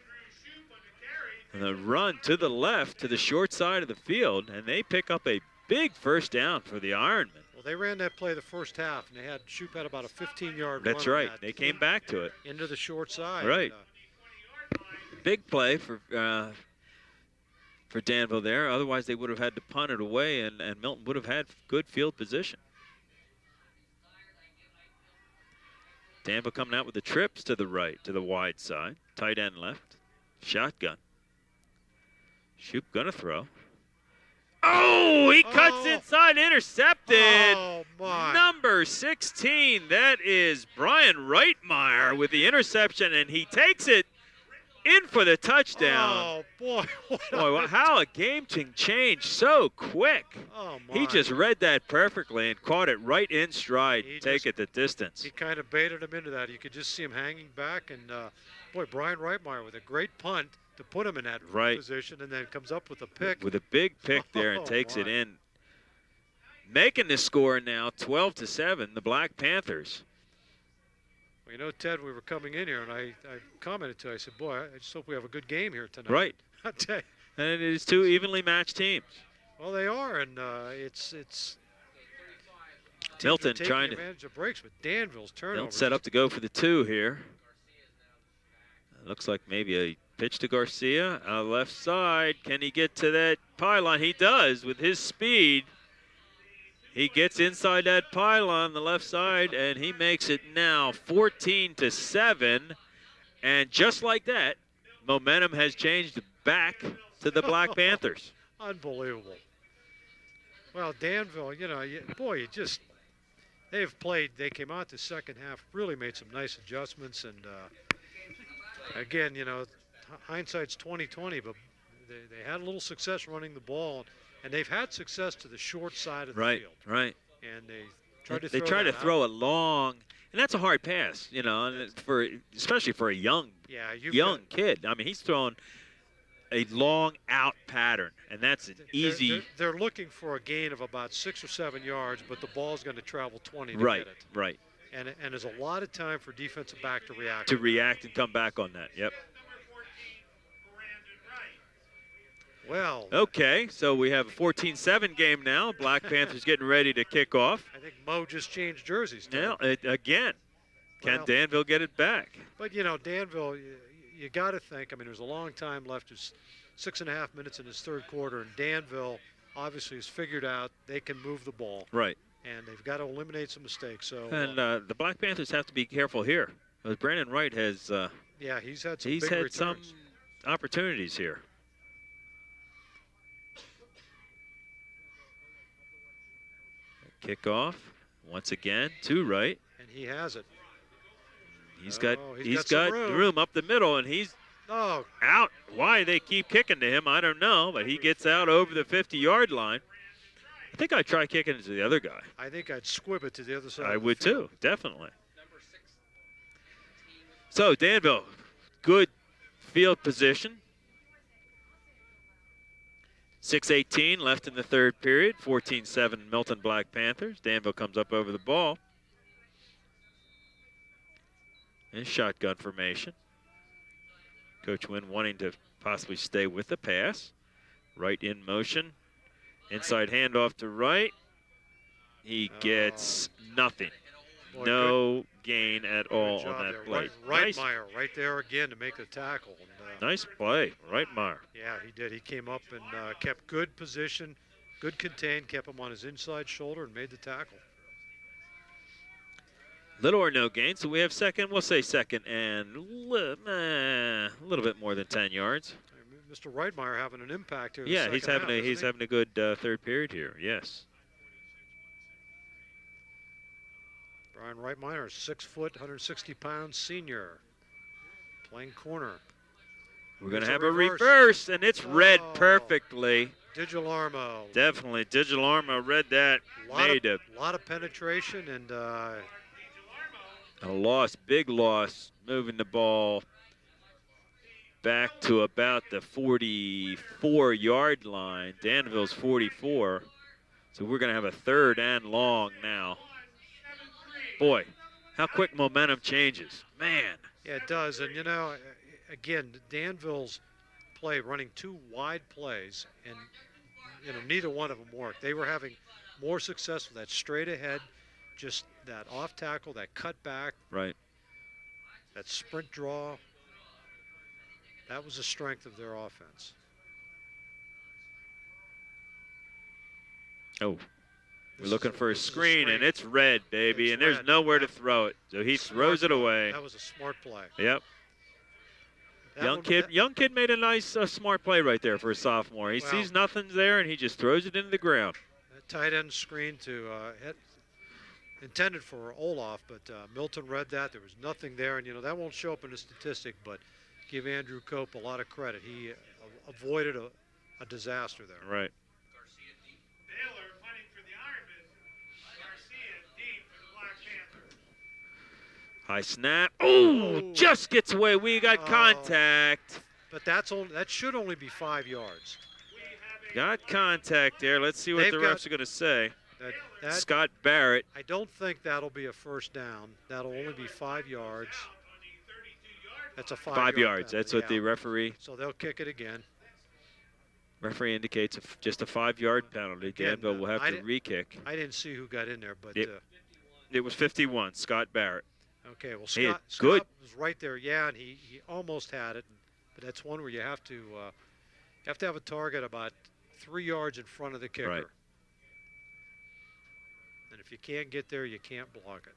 And the run to the left to the short side of the field, and they pick up a big first down for the Ironmen. Well, they ran that play the first half, and Shoop had about a 15-yard run. That's right. They came back to it. Into the short side. Right. Big play for Danville there. Otherwise, they would have had to punt it away, and Milton would have had good field position. Danville coming out with the trips to the right, to the wide side. Tight end left. Shotgun. Shoop gonna throw. Oh, he cuts inside, intercepted. Oh, my. Number 16, that is Brian Reitmeyer with the interception, and he takes it in for the touchdown. Oh, boy. Boy, how a game can change so quick. Oh, my. He just read that perfectly and caught it right in stride, take it the distance. He kind of baited him into that. You could just see him hanging back, and, boy, Brian Reitmeyer with a great punt to put him in that position, and then comes up with a pick. With a big pick there and takes it in. Making the score now 12-7, the Black Panthers. Well, you know, Ted, we were coming in here, and I commented to you, I said, boy, I just hope we have a good game here tonight. Right. I tell you. And it is two evenly matched teams. Well, they are, and it's Milton taking trying to advantage of breaks, but Danville's turnover. Milton set up to go for the 2 here. Looks like maybe a pitch to Garcia. Left side. Can he get to that pylon? He does with his speed. He gets inside that pylon, the left side, and he makes it now 14-7. And just like that, momentum has changed back to the Black Panthers. Unbelievable. Well, Danville, you know, boy, they came out the second half, really made some nice adjustments, and again, you know, hindsight's 20/20, but they had a little success running the ball, and they've had success to the short side of the field. Right. And they tried to they try to throw a long, and that's a hard pass, you know, and especially for a young kid. I mean, he's throwing a long out pattern, and that's an easy. They're looking for a gain of about 6 or 7 yards, but the ball's going to travel 20 to right, get it. Right. And there's a lot of time for defensive back to react. To react and come back on that. Yep. Well. Okay, so we have a 14-7 game now. Black Panthers getting ready to kick off. I think Mo just changed jerseys. Now, again, can Danville get it back? But, you know, Danville, you got to think, I mean, there's a long time left. There's 6.5 minutes in his third quarter, and Danville obviously has figured out they can move the ball. Right. And they've got to eliminate some mistakes. So. And the Black Panthers have to be careful here. Brandon Wright has. Yeah, he's had some. He's big had returns. some opportunities here. Kickoff once again to Wright. And he has it. He's got room. room up the middle, and he's out. Why they keep kicking to him, I don't know, but he gets out over the 50-yard line. I think I'd try kicking it to the other guy. I think I'd squib it to the other side. I of the would field. too, definitely. So Danville, good field position. 6:18 left in the third period. 14-7 Milton Black Panthers. Danville comes up over the ball. And shotgun formation. Coach Wynn wanting to possibly stay with the pass. Wright in motion. Inside handoff to Wright. He gets nothing. Boy, no gain at all job on that there. play. Reitmeyer right there again to make the tackle. And, nice play, Reitmeyer. Yeah, he did. He came up and kept good position, good contain, kept him on his inside shoulder and made the tackle. Little or no gain, so we have second. We'll say second and a little bit more than 10 yards. Mr. Reitmeyer having an impact here. Yeah, he's having a good third period here. Yes. Brian Reitmeyer, 6 foot, 160 pounds senior, playing corner. We're going to have a reverse, and it's read perfectly. Digilarmo. Definitely, Digilarmo read that. A lot of penetration and a loss, big loss, moving the ball back to about the 44-yard line. Danville's 44. So we're going to have a third and long now. Boy, how quick momentum changes. Man. Yeah, it does. And, you know, again, Danville's play running 2 wide plays, and, you know, neither one of them worked. They were having more success with that straight ahead, just that off tackle, that cut back. Right. That sprint draw. That was the strength of their offense. Oh, we're looking for a screen, and it's red, baby, and there's nowhere to throw it. So he throws it away. That was a smart play. Yep. Young kid made a nice, smart play right there for a sophomore. He sees nothing's there, and he just throws it into the ground. That tight end screen intended for Olaf, but Milton read that. There was nothing there, and, you know, that won't show up in the statistic, but give Andrew Cope a lot of credit. He avoided a disaster there. Right. Baylor punting for the Ironmen. Garcia deep for the Black Panthers. High snap. Oh, just gets away. We got contact. But that should only be 5 yards. Got contact there. Let's see what the refs are going to say. That, Scott Barrett. I don't think that'll be a first down. That'll only be 5 yards. That's a 5 yards. penalty, That's what the referee. So they'll kick it again. Referee indicates just a 5-yard penalty. Again, Danville will have to re-kick. I didn't see who got in there, but It was 51, Scott Barrett. okay. Well, He had Scott was right there. Yeah, and he almost had it, but that's one where you have to have a target about 3 yards in front of the kicker. Right. And if you can't get there, you can't block it.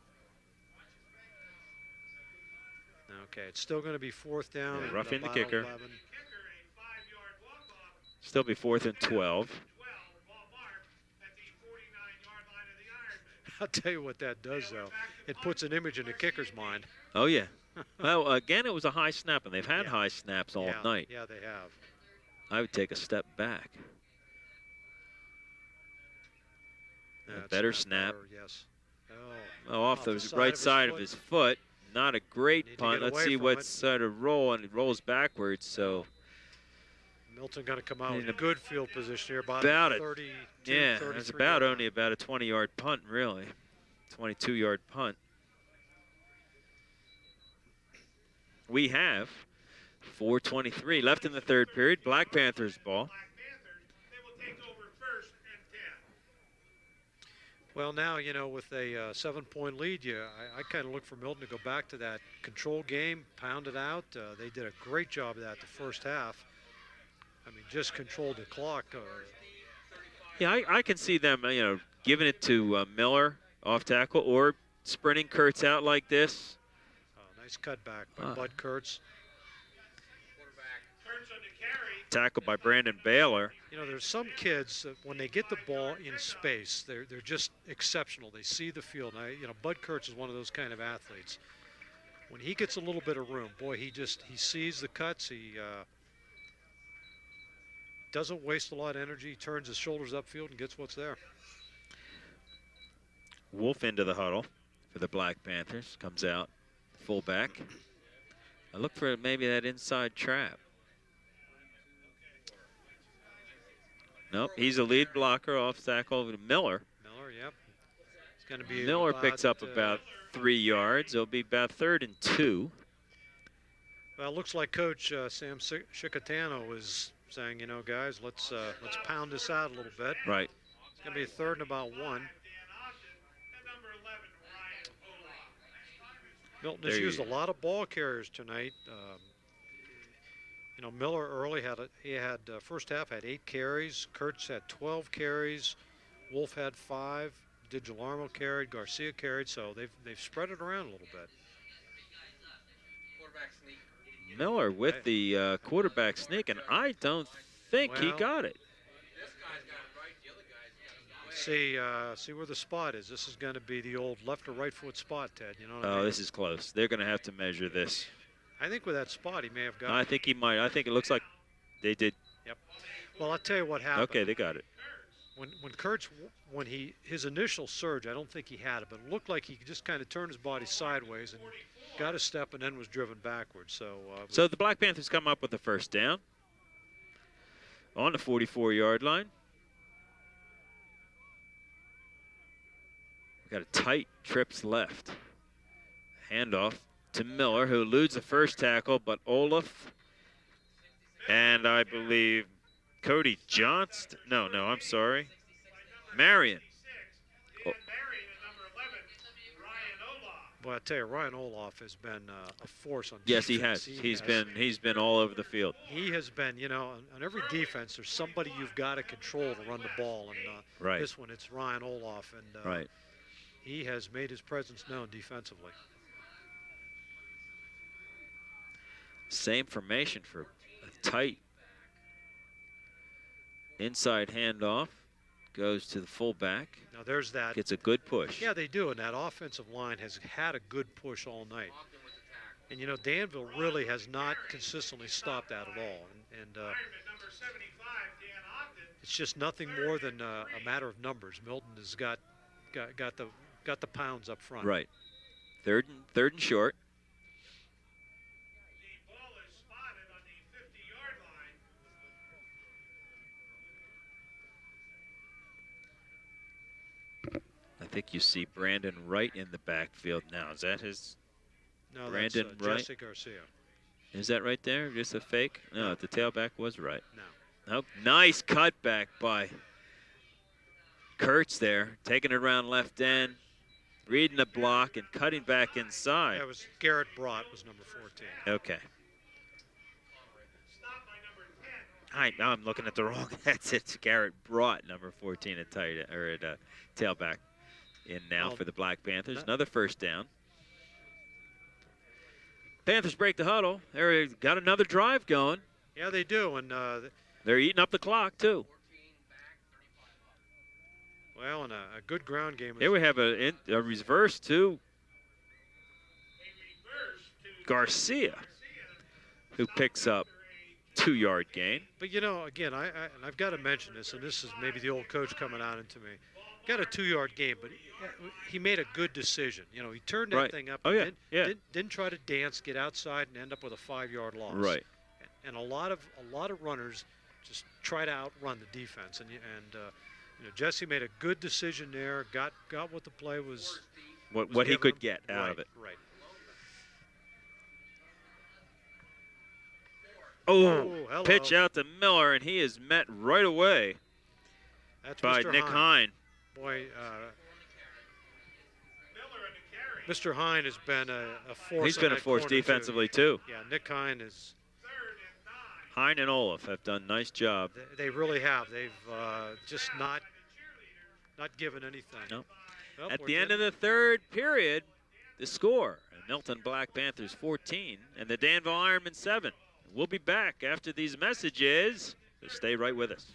Okay, it's still going to be 4th down. Yeah, and roughing the about kicker. 11. Still be 4th and 12. I'll tell you what that does, though. It puts an image in the kicker's mind. Oh, yeah. Well, again, it was a high snap, and they've had high snaps all night. Yeah, they have. I would take a step back. A better snap. Better, yes. Off the right side of his foot. Not a great punt. Let's see what side of roll, and it rolls backwards. So Milton going to come out in a good field position here, about 32, yeah, 33 it's about yard. only about a 20-yard punt, really. 22-yard punt. We have 4:23 left in the third period. Black Panthers ball. Well, now, you know, with a 7-point lead, I kind of look for Milton to go back to that control game, pound it out. They did a great job of that the first half. I mean, just controlled the clock. Yeah, I can see them, you know, giving it to Miller off tackle or sprinting Kurtz out like this. Nice cutback by Bud Kurtz. Tackled by Brandon Baylor. You know, there's some kids that when they get the ball in space, they're just exceptional. They see the field. And you know, Bud Kurtz is one of those kind of athletes. When he gets a little bit of room, boy, he sees the cuts. He doesn't waste a lot of energy. He turns his shoulders upfield and gets what's there. Wolf into the huddle for the Black Panthers. Comes out, fullback. I look for maybe that inside trap. Nope, he's a lead blocker off tackle over to Miller. Miller, yep. It's going to be Miller picks up about 3 yards. It'll be about 3rd and 2. Well, it looks like Coach Sam Chicatano is saying, you know, guys, let's pound this out a little bit. Right. It's going to be a 3rd and about 1. Milton has used a lot of ball carriers tonight. You know, Miller early had first half had 8 carries. Kurtz had 12 carries. Wolf had 5. DiGilarmo carried. Garcia carried. So they've spread it around a little bit. Miller with the quarterback sneak, and I don't think he got it. See where the spot is. This is going to be the old left or right foot spot, Ted. You know what I mean? This is close. They're going to have to measure this. I think with that spot, he may have got it. I think he might. I think it looks like they did. Yep. Well, I'll tell you what happened. Okay, they got it. When Kurtz, his initial surge, I don't think he had it, but it looked like he just kind of turned his body sideways and got a step and then was driven backwards. So the Black Panthers come up with the first down on the 44-yard line. Got a tight trips left. Handoff to Miller, who eludes the first tackle, but Olaf and I believe Cody Johnston. No, I'm sorry. Marion. Boy, I tell you, Ryan Olaf has been a force on Yes, defense. he has. He's been all over the field. He has been, you know, on every defense, there's somebody you've got to control to run the ball. And right. This one, it's Ryan Olaf. And right. He has made his presence known defensively. Same formation for a tight inside handoff. Goes to the fullback. Now there's that. Gets a good push. Yeah, they do, and that offensive line has had a good push all night. And, you know, Danville really has not consistently stopped that at all. And it's just nothing more than a matter of numbers. Milton has got the pounds up front. Right. Third and short. think you see Brandon Wright in the backfield now. Is that his? No, Brandon that's Wright? Jesse Garcia. Is that right there? Just a fake? No, the tailback was right. No. Nope. Nice cutback by Kurtz there, taking it around left end, reading the block and cutting back inside. That was Garrett Brott, was number 14. Okay. Now I'm looking at the wrong. That's it. Garrett Brott, number 14 at tight or at tailback, in now for the Black Panthers. Another first down. Panthers break the huddle. They got another drive going. Yeah, they do, and they're eating up the clock too. Well, and a good ground game. Here we have a reverse to Garcia, who picks up 2-yard gain. But you know, again, and I've got to mention this, and this is maybe the old coach coming out into me. Got a 2-yard gain, but he made a good decision. You know, he turned that thing up. Oh, yeah. Didn't try to dance, get outside, and end up with a 5-yard loss. Right. And a lot of runners just try to outrun the defense, and you know, Jesse made a good decision there. Got what the play was. What he could get out of it. Right. Oh, pitch out to Miller, and he is met right away by Mr. Nick Hine. Boy, Mr. Hine has been a force. He's been a force defensively too. Yeah, Nick Hine is. Hine and Olaf have done a nice job. They really have. They've just not given anything. Nope. Well, At the end of the third period, the score: Milton Black Panthers 14 and the Danville Ironmen 7. We'll be back after these messages, so stay right with us.